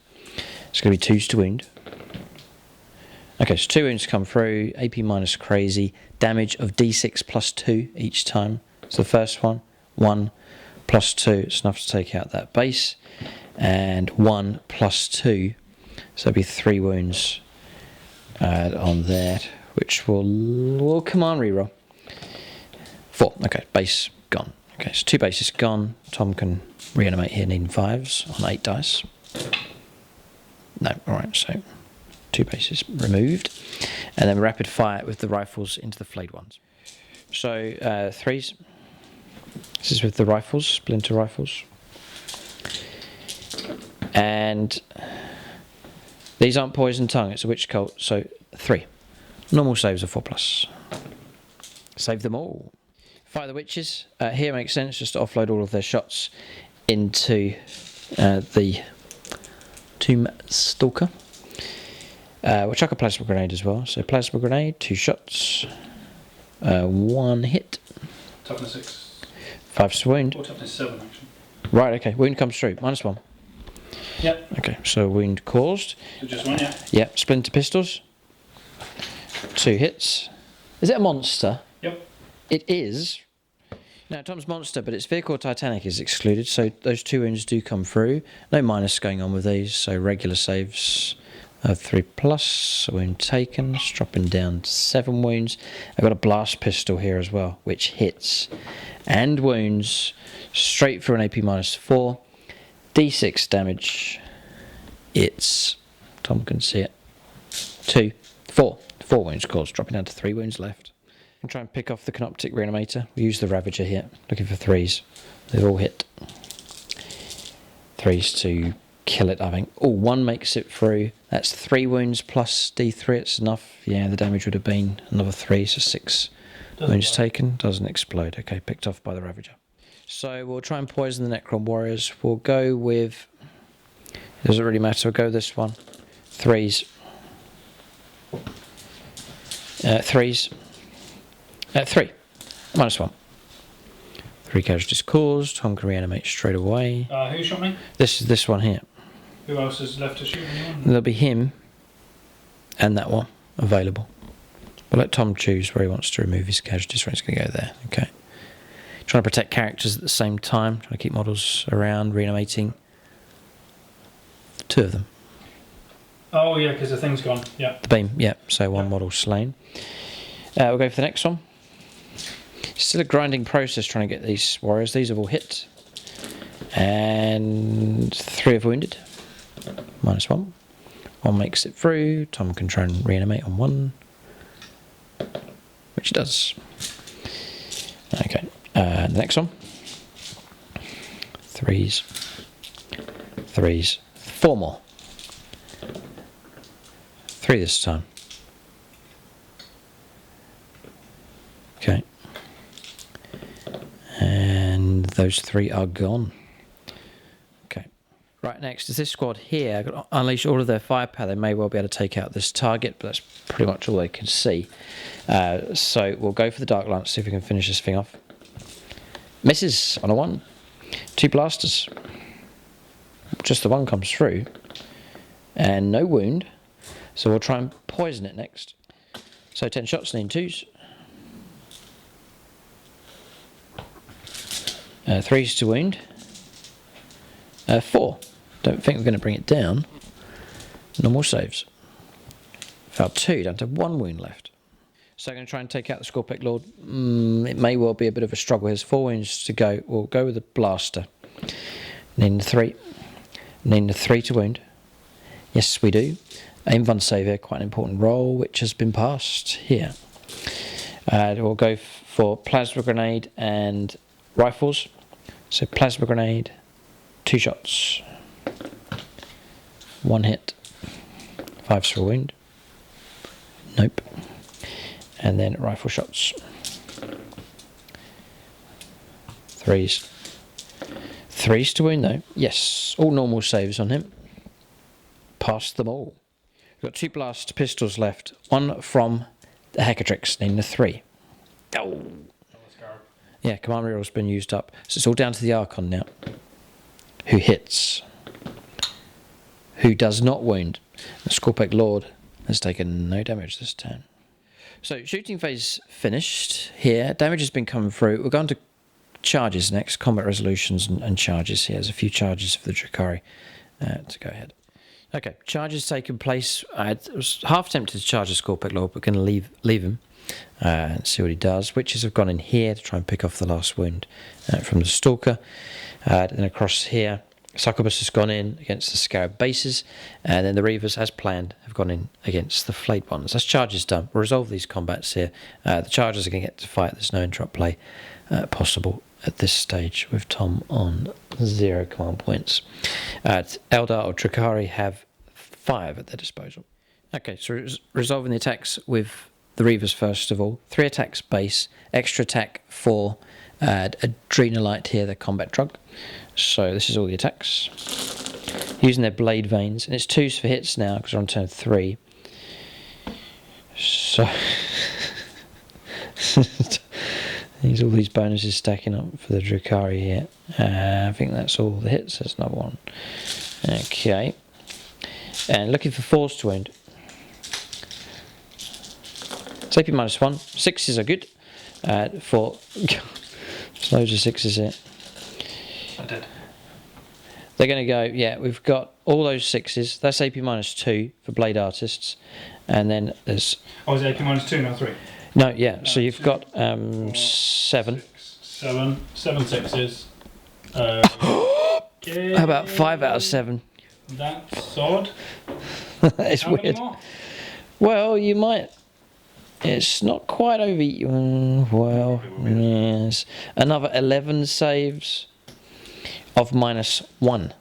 It's going to be 2s to wound. Okay, so 2 wounds come through. AP - crazy. Damage of D6 +2 each time. So the first one, 1 +2. It's enough to take out that base. And 1 +2. So it'll be 3 wounds on that, which will command reroll. 4. Okay, base gone. Okay, so 2 bases gone. Tom can reanimate here, needing 5s on 8 dice. No, alright, so 2 bases removed. And then rapid fire with the rifles into the flayed ones. So 3s. This is with the rifles, splinter rifles. And These aren't poison tongue, it's a witch cult, so 3. Normal saves are 4+. Save them all. Fire the witches. Here makes sense just to offload all of their shots into the Tomb Stalker. We'll chuck a plasma grenade as well. So plasma grenade, 2 shots, 1 hit. Toughness 6. 5 to wound. Or toughness 7 actually. Right, okay. Wound comes through. -1. Yep. Okay, so wound caused. So just 1, yeah. Yep, splinter pistols. 2 hits. Is it a monster? Yep. It is. Now, Tom's monster, but its vehicle Titanic is excluded, so those 2 wounds do come through. No minus going on with these, so regular saves of 3+. Wound taken, dropping down to 7 wounds. I've got a blast pistol here as well, which hits and wounds straight through an AP -4. D6 damage. It's, Tom can see it, 2, 4. 4 wounds caused, dropping down to 3 wounds left. And try and pick off the Canoptic Reanimator. We use the Ravager here, looking for 3s. They've all hit. 3s to kill it, I think. Oh, 1 makes it through. That's 3 wounds plus D3. It's enough. Yeah, the damage would have been another 3, so 6 wounds taken. Doesn't explode. Okay, picked off by the Ravager. So we'll try and poison the Necron Warriors. We'll go with... It doesn't really matter. We'll go with this one. 3s. 3s. 3. -1. 3 casualties caused. Tom can reanimate straight away. Who shot me? This one here. Who else is left to shoot anyone? There'll be him and that one available. We'll let Tom choose where he wants to remove his casualties. So he's going to go there. Okay. Trying to protect characters at the same time. Trying to keep models around, reanimating. 2 of them. Oh yeah, because the thing's gone. Yeah. The beam, yeah. So 1 model slain. We'll go for the next one. Still a grinding process trying to get these warriors. These have all hit. And 3 have wounded. -1. 1 makes it through. Tom can try and reanimate on 1. Which it does. Okay. The next one. 3s. 3s. 4 more. 3 this time. Okay. And those 3 are gone. Okay. Right, next is this squad here. I've got to unleash all of their firepower. They may well be able to take out this target, but that's pretty much all they can see. So we'll go for the Dark Lance, see if we can finish this thing off. Misses on a 1. 2 blasters. Just the 1 comes through. And no wound. So we'll try and poison it next. So 10 shots, lean 2s. 3s to wound. 4. Don't think we're going to bring it down. Normal saves. Fell 2, down to 1 wound left. So I'm going to try and take out the Scorpic Lord. It may well be a bit of a struggle. There's 4 wounds to go. We'll go with the blaster. Need 3. Need 3 to wound. Yes, we do. Aim Von Save here, quite an important role, which has been passed here. We'll go for Plasma Grenade and Rifles. So Plasma Grenade, 2 shots. 1 hit. 5's for a wound. Nope. And then rifle shots. 3s. 3s to wound though. Yes, all normal saves on him. Passed them all. We've got 2 blast pistols left. 1 from the Hecatrix, named the 3. Oh. Yeah, command reroll's been used up. So it's all down to the Archon now. Who hits. Who does not wound. The Scorpic Lord has taken no damage this turn. So shooting phase finished here. Damage has been coming through. We're going to charges next. Combat resolutions and charges here. There's a few charges for the Drukhari to go ahead. Okay, charges taken place. I was half tempted to charge the Scorpic Lord, but going to leave him and see what he does. Witches have gone in here to try and pick off the last wound from the Stalker. Then across here, Succubus has gone in against the Scarab bases, and then the Reavers, as planned, have gone in against the Flayed ones. That's charges done. We'll resolve these combats here. The Chargers are going to get to fight. There's no interrupt play possible at this stage with Tom on 0 command points. Eldar or Drukhari have 5 at their disposal. Okay, so resolving the attacks with the Reavers first of all. 3 attacks base, extra attack for Adrenalite here, the combat drug. So this is all the attacks. Using their blade veins, and it's 2s for hits now because we're on turn 3. So these all these bonuses stacking up for the Drukhari here. I think that's all the hits. There's another one. Okay, and looking for 4s to wound. It's AP -1. 6s are good. For there's loads of 6s here. I did. They're going to go. Yeah, we've got all those 6s. That's AP -2 for Blade Artists, and then there's. Oh, is it AP -2, not 3? No, yeah. So you've 2, got 4, 7. 7 6s. Okay. How about 5 out of 7? That's odd. It's How weird. many more? Well, you might. It's not quite over. Well, yes. Another 11 saves of -1.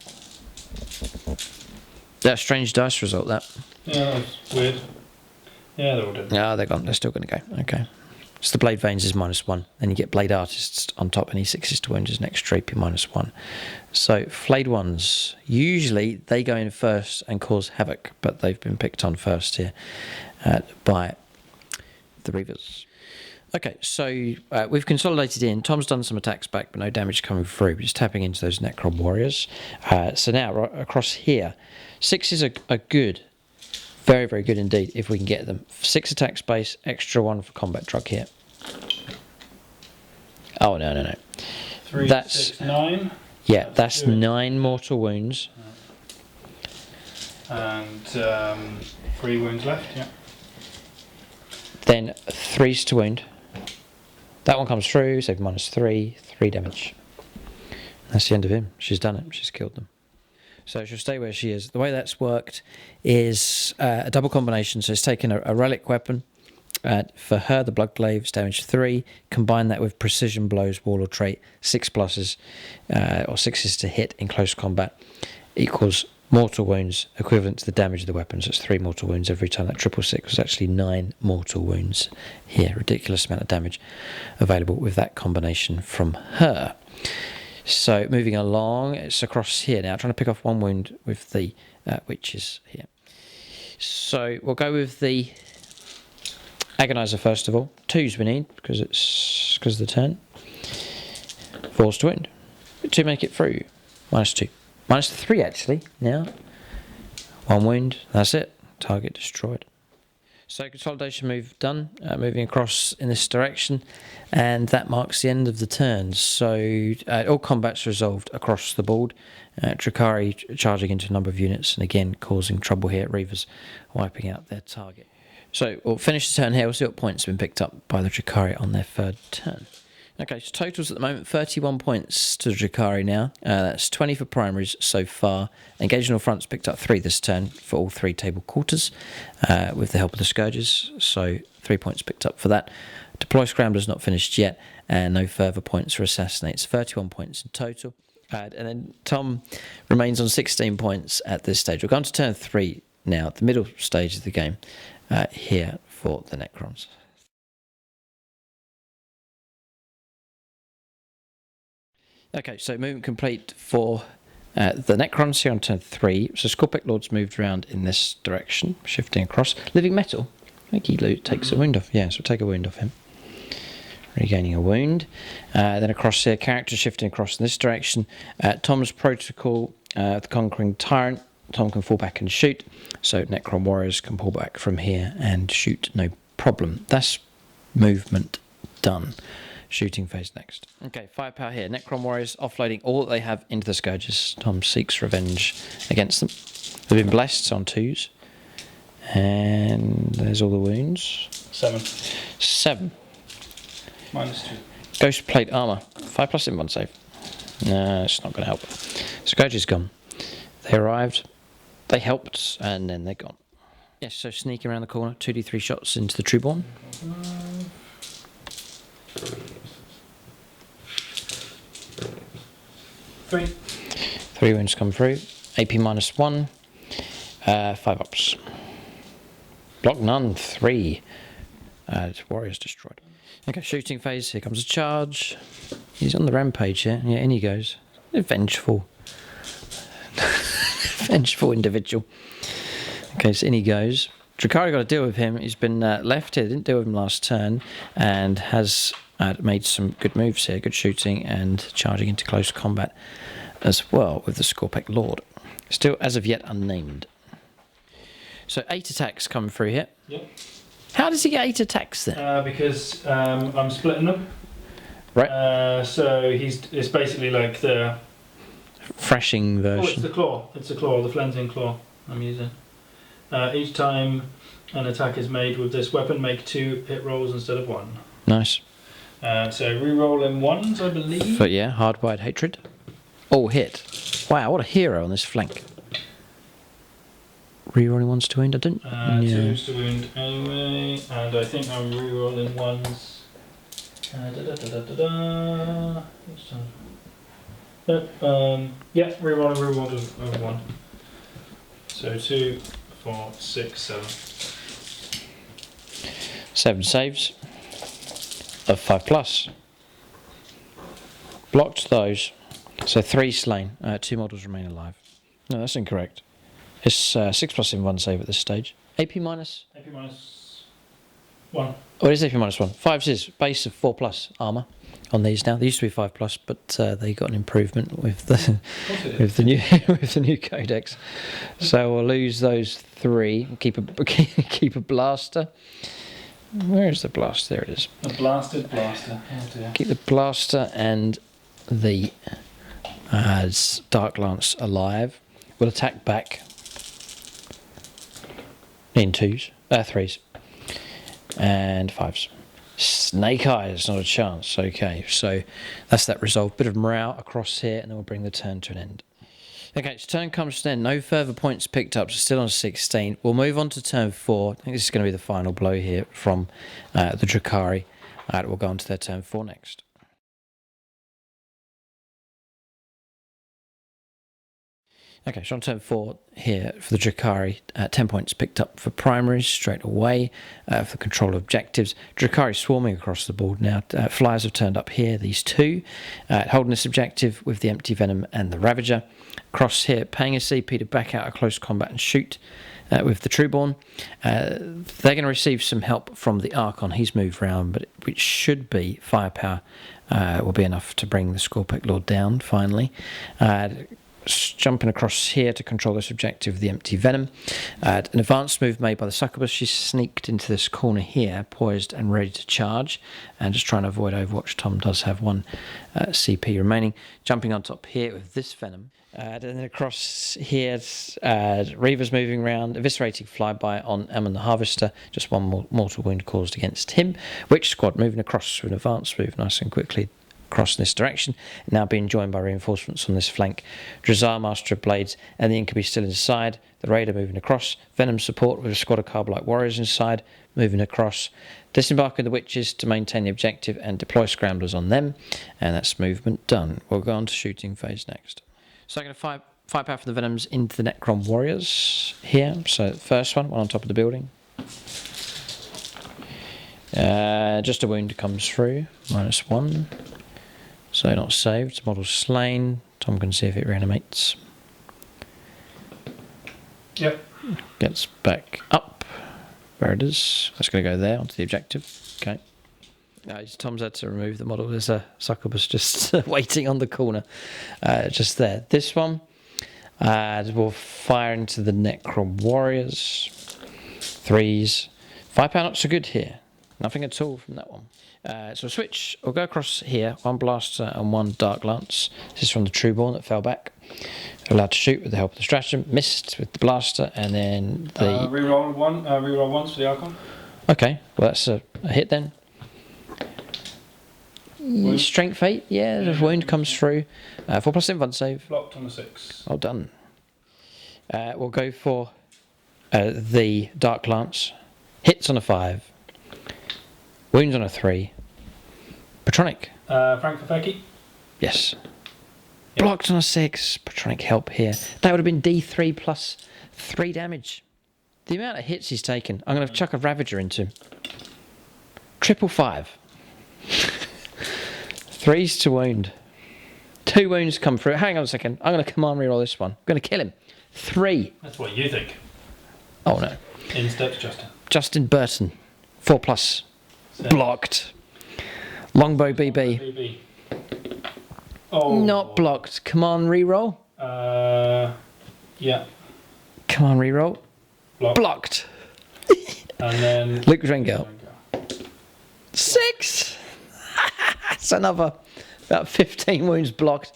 That strange dice result. That. Yeah, that's weird. Yeah, they're all dead. Yeah, they're gone. They're still going to go. Okay. So the blade veins is -1. Then you get blade artists on top. Any 6s to wound is an extra AP -1. So flayed ones, usually they go in first and cause havoc, but they've been picked on first here by the Reavers. Okay, so we've consolidated in. Tom's done some attacks back, but no damage coming through. We're just tapping into those Necron warriors. So now across here, 6s are good. Very, very good indeed if we can get them. 6 attacks base, extra 1 for combat drug here. Oh, no. 3, That's 6, 9. Yeah, that's 9 mortal wounds. And 3 wounds left, yeah. Then 3s to wound. That one comes through, so -3, 3 damage. That's the end of him. She's done it. She's killed them. So she'll stay where she is. The way that's worked is a double combination. So it's taken a relic weapon. For her, the Blood Glaives, damage 3. Combine that with Precision Blows, Warlord trait, 6 pluses, or 6s to hit in close combat, equals mortal wounds, equivalent to the damage of the weapons. So it's 3 mortal wounds every time. That 666 was actually 9 mortal wounds here. Ridiculous amount of damage available with that combination from her. So moving along, it's across here now, trying to pick off 1 wound with the witches here. So we'll go with the Agonizer first of all. 2s we need because of the turn. 4s to wound. 2 make it through. -2. -3 actually now. 1 wound. That's it. Target destroyed. So consolidation move done. Moving across in this direction, and that marks the end of the turn. So all combat's resolved across the board. Drukhari charging into a number of units and again causing trouble here. Reavers wiping out their target. So we'll finish the turn here. We'll see what points have been picked up by the Drukhari on their 3rd turn. Okay, so totals at the moment, 31 points to the Drukhari now. That's 20 for primaries so far. Engageable fronts picked up 3 this turn for all 3 table quarters with the help of the Scourges. So 3 points picked up for that. Deploy Scrambler's not finished yet, and no further points for Assassinates. 31 points in total. And then Tom remains on 16 points at this stage. We're going to turn 3 now, the middle stage of the game here for the Necrons. Okay, so movement complete for the Necrons here on turn 3. So Scorpic Lord's moved around in this direction, shifting across. Living Metal, I think he takes a wound off. Yeah, so we'll take a wound off him. Regaining a wound. Then across here, character shifting across in this direction. Tom's Protocol, the Conquering Tyrant. Tom can fall back and shoot. So Necron Warriors can pull back from here and shoot, no problem. That's movement done. Shooting phase next. Okay, firepower here. Necron Warriors offloading all that they have into the Scourges. Tom seeks revenge against them. They've been blessed, so on 2s. And there's all the wounds. 7. 7. -2. Ghost plate armor. 5+ in 1 save. No, it's not going to help. Scourge is gone. They arrived, they helped, and then they're gone. Yes, so sneaking around the corner, 2d3 shots into the Trueborn. 3. 3 wounds come through. AP -1. 5 ups. Block none, 3. Warriors destroyed. Okay, shooting phase. Here comes a charge. He's on the rampage here. Yeah, in he goes. A vengeful. Vengeful individual. Okay, so in he goes. Drukhari got to deal with him. He's been left here. Didn't deal with him last turn. And has made some good moves here. Good shooting and charging into close combat as well with the Scorpec Lord. Still, as of yet, unnamed. So 8 attacks coming through here. Yep. How does he get 8 attacks then? Because I'm splitting them. Right. So it's basically like the Thrashing version. Oh, it's the claw. It's the claw, the flensing claw I'm using. Each time an attack is made with this weapon, make 2 hit rolls instead of 1. Nice. So re-rolling 1s, I believe. But yeah, hardwired hatred. All hit. Wow, what a hero on this flank. Rerolling 1s to wound, I didn't. 2s to wound anyway, and I think I'm re-rolling 1s. Yeah, re-rolling of 1. So 2, 4, 6, 7. 7 saves of 5+. Blocked those. So 3 slain. 2 models remain alive. No, that's incorrect. It's 6+ in 1 save at this stage. AP minus? AP minus 1. Oh, it is AP minus 1. 5s is base of 4+ armour on these now. They used to be 5+, but they got an improvement with the with the new codex. So we'll lose those 3. Keep a blaster. Where is the blaster? There it is. A blasted blaster. Oh dear. Keep the blaster and the Dark Lance alive. We'll attack back in 2s, 3s, and 5s. Snake Eyes, not a chance. Okay, so that's that resolve. Bit of morale across here, and then we'll bring the turn to an end. Okay, so turn comes to an end. No further points picked up, so still on 16. We'll move on to turn 4. I think this is going to be the final blow here from the Drukhari. We'll go on to their turn 4 next. Okay, so on turn 4 here for the Drukhari, 10 points picked up for primaries straight away for control of objectives. Drukhari swarming across the board now. Flyers have turned up here, these 2. Holding this objective with the Empty Venom and the Ravager. Cross here, paying a CP to back out of close combat and shoot with the Trueborn. They're going to receive some help from the Archon. He's moved round, but it should be firepower will be enough to bring the Scorpec Lord down finally. Jumping across here to control this objective with the Empty Venom. An advanced move made by the succubus. She's sneaked into this corner here, poised and ready to charge, and just trying to avoid Overwatch. Tom does have 1 CP remaining. Jumping on top here with this Venom. And then across here, Reaver's moving around, eviscerating flyby on Ammon the Harvester. Just 1 mortal wound caused against him. Witch Squad moving across with an advanced move nice and quickly. Across in this direction, now being joined by reinforcements on this flank. Drazar, Master of Blades, and the Incubi still inside. The Raider moving across. Venom support with a squad of Carbonite Warriors inside, moving across. Disembarking the Witches to maintain the objective and deploy Scramblers on them. And that's movement done. We'll go on to shooting phase next. So I'm going to firepower from the Venoms into the Necron Warriors here. So the first one on top of the building. Just a wound comes through, -1. So not saved, model slain. Tom can see if it reanimates. Yep. Gets back up. There it is. That's going to go there onto the objective. Okay. Tom's had to remove the model. There's a succubus just waiting on the corner. Just there. This one will fire into the Necron Warriors. 3s. Firepower not so good here. Nothing at all from that one. So switch, we'll go across here, 1 blaster and 1 Dark Lance. This is from the Trueborn that fell back. Allowed to shoot with the help of the stratagem. Missed with the blaster, and then the... reroll 1s for the Archon. Okay, well that's a hit then. Strength 8, yeah, the wound comes through. 4+ in 1 save. Blocked on the 6. Well done. We'll go for the Dark Lance. Hits on a 5. Wounds on a 3. Patronic. Frank Fafeki. Yes. Yep. Blocked on a 6. Patronic help here. That would have been D3 plus 3 damage. The amount of hits he's taken. I'm going to chuck a Ravager into him. 555. 3s to wound. 2 wounds come through. Hang on a second. I'm going to command reroll this one. I'm going to kill him. 3. That's what you think. Oh no. In steps, Justin. Justin Burton. 4+. Blocked. Longbow BB. BB. Oh. Not blocked. Command reroll. Yeah. Command reroll. Blocked. And then Luke Drengel. 6. That's another about 15 wounds blocked.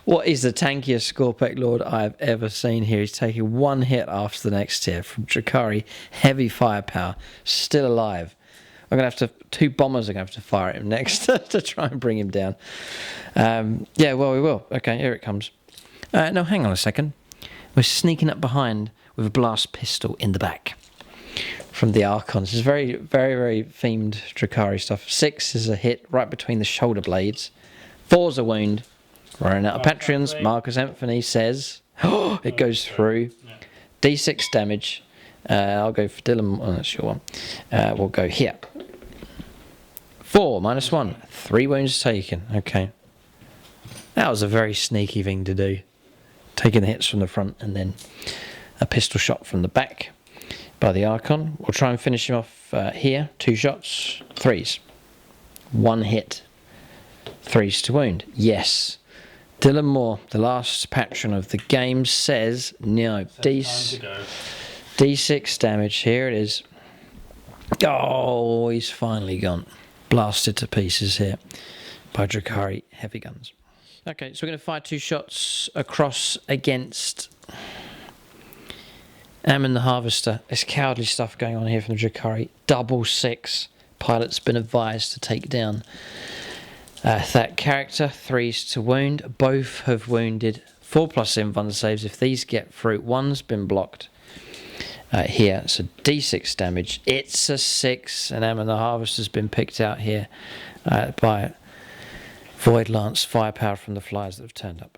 What is the tankiest Scorpec Lord I've ever seen here? He's taking 1 hit after the next tier from Drukhari. Heavy firepower. Still alive. I'm going to have to... 2 bombers are going to have to fire at him next to try and bring him down. Yeah, well, we will. Okay, here it comes. No, hang on a second. We're sneaking up behind with a blast pistol in the back from the Archon. This is very, very, very themed Drukhari stuff. 6 is a hit right between the shoulder blades. 4's a wound. Running out of Patreons. Marcus Anthony says, oh, it goes through. D6 damage. I'll go for Dylan. Oh, that's your one. We'll go here. 4 -1. 3 wounds taken. Okay. That was a very sneaky thing to do. Taking the hits from the front and then a pistol shot from the back by the Archon. We'll try and finish him off here. 2 shots. 3s. 1 hit. 3s to wound. Yes. Dylan Moore, the last patron of the game, says no. D6 damage. Here it is. Oh, he's finally gone. Blasted to pieces here by Drukhari heavy guns. Okay, so we're going to fire 2 shots across against Ammon the Harvester. There's cowardly stuff going on here from the Drukhari. Double 6. Pilot's been advised to take down that character. 3s to wound. Both have wounded. 4+ invuln saves. If these get through, 1's been blocked here. So D6 damage. It's a 6. And Ammon the Harvester's been picked out here by Void Lance firepower from the flyers that have turned up.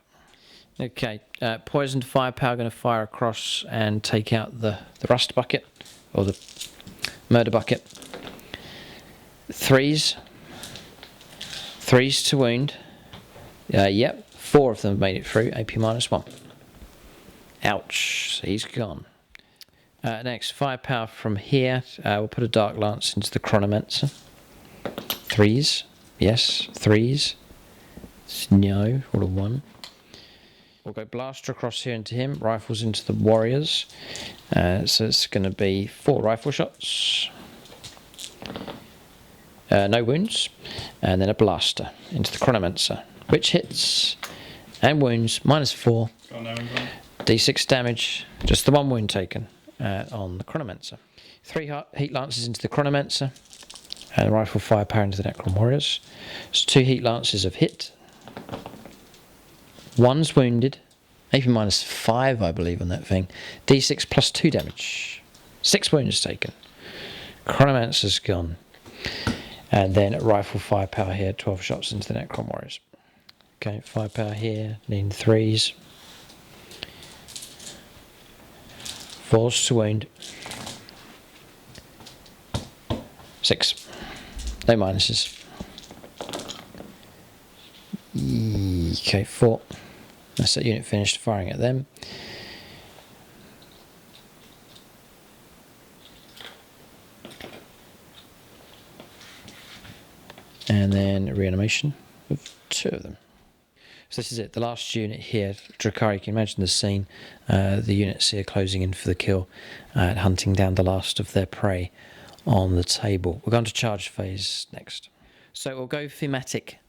Okay, poisoned firepower going to fire across and take out the rust bucket or the murder bucket. 3s to wound. Yep, 4 of them have made it through. AP -1. Ouch, so he's gone. Next, firepower from here. We'll put a Dark Lance into the Chronomancer. 3s. Yes, 3s. No, or a 1. We'll go blaster across here into him. Rifles into the warriors. So it's going to be 4 rifle shots. No wounds. And then a blaster into the Chronomancer, which hits and wounds. -4. D6 damage. Just the 1 wound taken on the Chronomancer. 3 heat lances into the Chronomancer. And rifle firepower into the Necron warriors. So 2 heat lances have hit. 1's wounded. AP -5, I believe, on that thing. D6 +2 damage. 6 wounds taken. Chronomancer's gone. And then rifle firepower here. 12 shots into the Necron warriors. Okay, firepower here. Needing 3s. 4's to wound. 6. No minuses. Okay, 4. That's that unit finished firing at them. And then reanimation of 2 of them. So this is it, the last unit here. Drukhari, you can imagine the scene. The units here closing in for the kill, hunting down the last of their prey on the table. We're going to charge phase next. So we'll go thematic.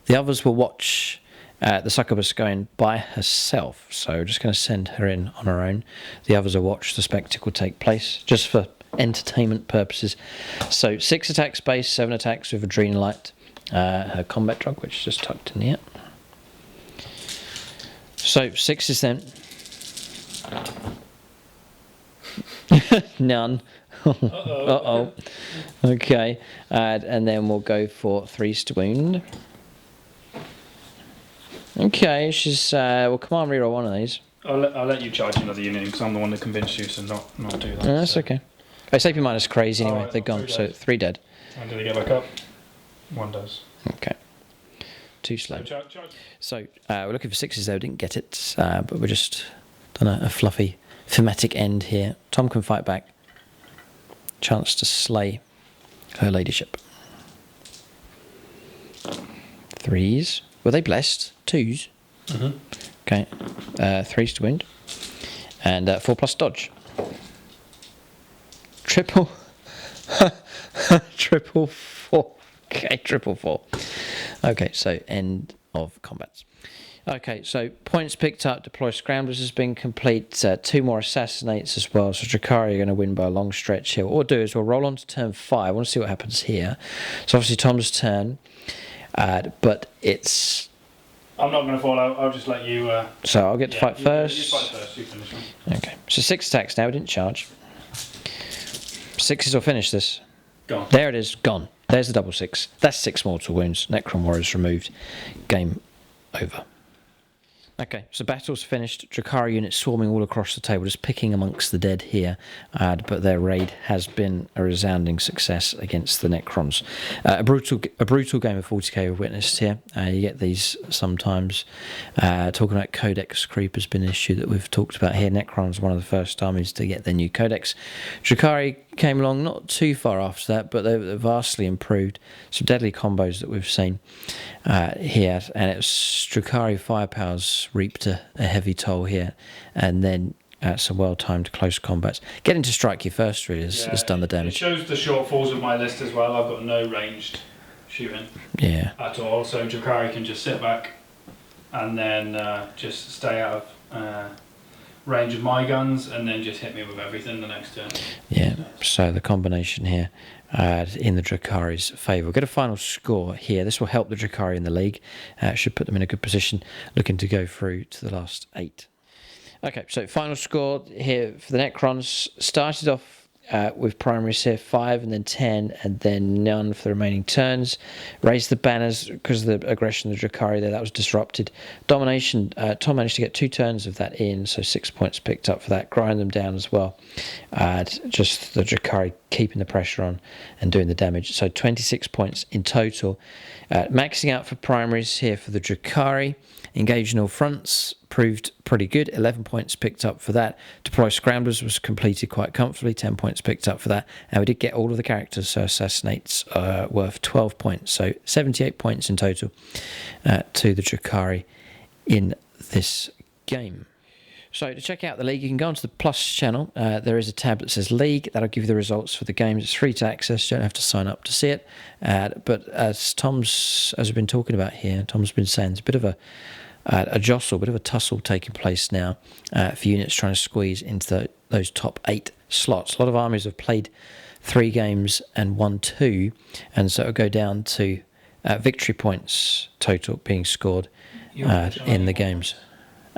The others will watch the succubus going by herself. So we're just going to send her in on her own. The others will watch the spectacle take place, just for entertainment purposes. So 6 attacks base, 7 attacks with Adrenalite. Her combat drug, which is just tucked in here. So 6 is then. None. Uh-oh. Okay. And then we'll go for 3s to wound. Okay, she's... we'll command reroll 1 of these. I'll let you charge another unit because I'm the one that convinced you to not do that. No, that's okay. SAP minus crazy anyway. Right, They're gone, so 3 3 dead. And do they get back up? 1 does. Okay. 2 slow. So charge. So we're looking for 6s though. Didn't get it, but we're just done a fluffy thematic end here. Tom can fight back. Chance to slay her ladyship. 3s. Were they blessed? 2s. Okay. 3s to wound. And 4+ dodge. Triple. Triple 4. Okay, triple 4. Okay, so end of combats. Okay, so points picked up. Deploy scramblers has been complete. 2 more assassinates as well. So Drukhari are going to win by a long stretch here. What we'll do is we'll roll on to turn 5. I want to see what happens here. So obviously Tom's turn, but it's. I'm not going to fall out. I'll just let you. So I'll get to fight first. You fight first. You finish them. Okay, so 6 attacks now. We didn't charge. 6s will finish this. Gone. There it is. Gone. There's the double 6. That's 6 mortal wounds. Necron warriors removed. Game over. Okay, so battle's finished. Drukhari units swarming all across the table, just picking amongst the dead here. But their raid has been a resounding success against the Necrons. A brutal game of 40k we've witnessed here. You get these sometimes. Talking about codex creep has been an issue that we've talked about here. Necrons one of the first armies to get their new codex. Drukhari came along not too far after that, but they're vastly improved. Some deadly combos that we've seen here, and it was Drukhari firepowers reaped a heavy toll here, and then some well-timed close combats. Getting to strike you first really has done the damage. It shows the shortfalls of my list as well. I've got no ranged shooting at all, so Drukhari can just sit back and then just stay out of range of my guns and then just hit me with everything the next turn. Yeah, so the combination here in the Drukhari's favour. We'll get a final score here. This will help the Drukhari in the league. Should put them in a good position, looking to go through to the last 8. Okay, so final score here for the Necrons. Started off with primaries here, 5 and then 10 and then none for the remaining turns. Raised the banners because of the aggression of the Drukhari there, that was disrupted. Domination, Tom managed to get 2 turns of that in, so 6 points picked up for that. Grind them down as well. Just the Drukhari keeping the pressure on and doing the damage. So 26 points in total. Maxing out for primaries here for the Drukhari. Engaging all fronts proved pretty good. 11 points picked up for that. Deploy scramblers was completed quite comfortably. 10 points picked up for that. And we did get all of the characters, so assassinates worth 12 points. So 78 points in total to the Drukhari in this game. So to check out the league, you can go onto the Plus channel. There is a tab that says League. That'll give you the results for the games. It's free to access. You don't have to sign up to see it. But as we've been talking about here, Tom's been saying there's a bit of a jostle, a bit of a tussle taking place now for units trying to squeeze into those top 8 slots. A lot of armies have played 3 games and won 2, and so it'll go down to victory points total being scored in the games.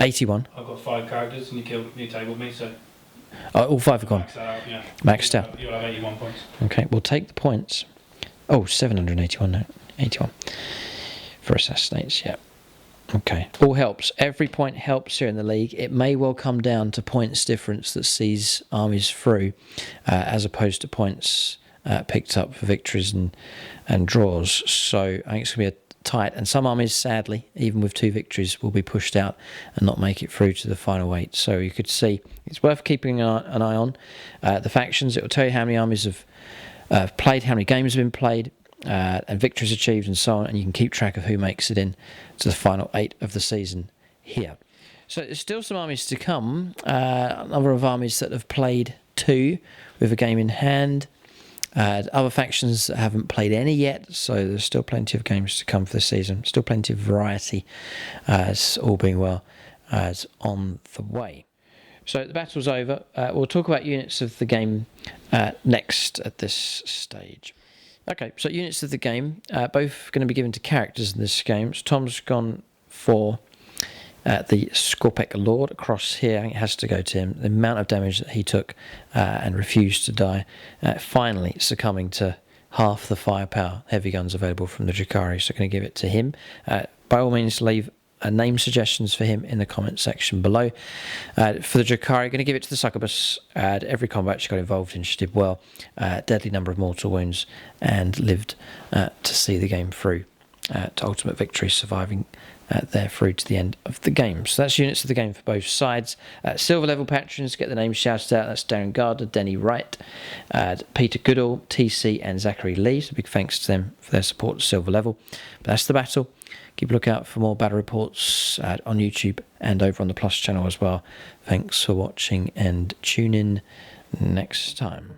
81. I've got 5 characters and you tabled me, so all 5 have gone. max that out, yeah. Maxed out. You'll have 81 points. Okay, we'll take the points. Oh, 781, no, 81 for assassinates, yeah. Okay, all helps. Every point helps here in the league. It may well come down to points difference that sees armies through, as opposed to points picked up for victories and draws. So I think it's going to be a tight, and some armies, sadly, even with 2 victories, will be pushed out and not make it through to the final 8. So you could see it's worth keeping an eye on. The factions, it will tell you how many armies have played, how many games have been played, and victories achieved and so on, and you can keep track of who makes it in to the final 8 of the season here. So there's still some armies to come, a number of armies that have played 2 with a game in hand, other factions that haven't played any yet, so there's still plenty of games to come for this season, still plenty of variety, all being well, as on the way. So the battle's over. We'll talk about units of the game next at this stage. Okay, so units of the game, both going to be given to characters in this game. So Tom's gone for the Skorpek Lord across here. I think it has to go to him. The amount of damage that he took and refused to die, finally succumbing to half the firepower heavy guns available from the Drukhari. So going to give it to him. By all means, leave name suggestions for him in the comment section below. For the Drukhari, going to give it to the succubus. Every combat she got involved in, she did well. Deadly number of mortal wounds, and lived to see the game through to ultimate victory, surviving there through to the end of the game. So that's units of the game for both sides. Silver level patrons, get the names shouted out. That's Darren Gardner, Denny Wright, Peter Goodall, TC and Zachary Lee. So big thanks to them for their support at silver level. But that's the battle. Keep a lookout for more battle reports on YouTube and over on the Plus channel as well. Thanks for watching, and tune in next time.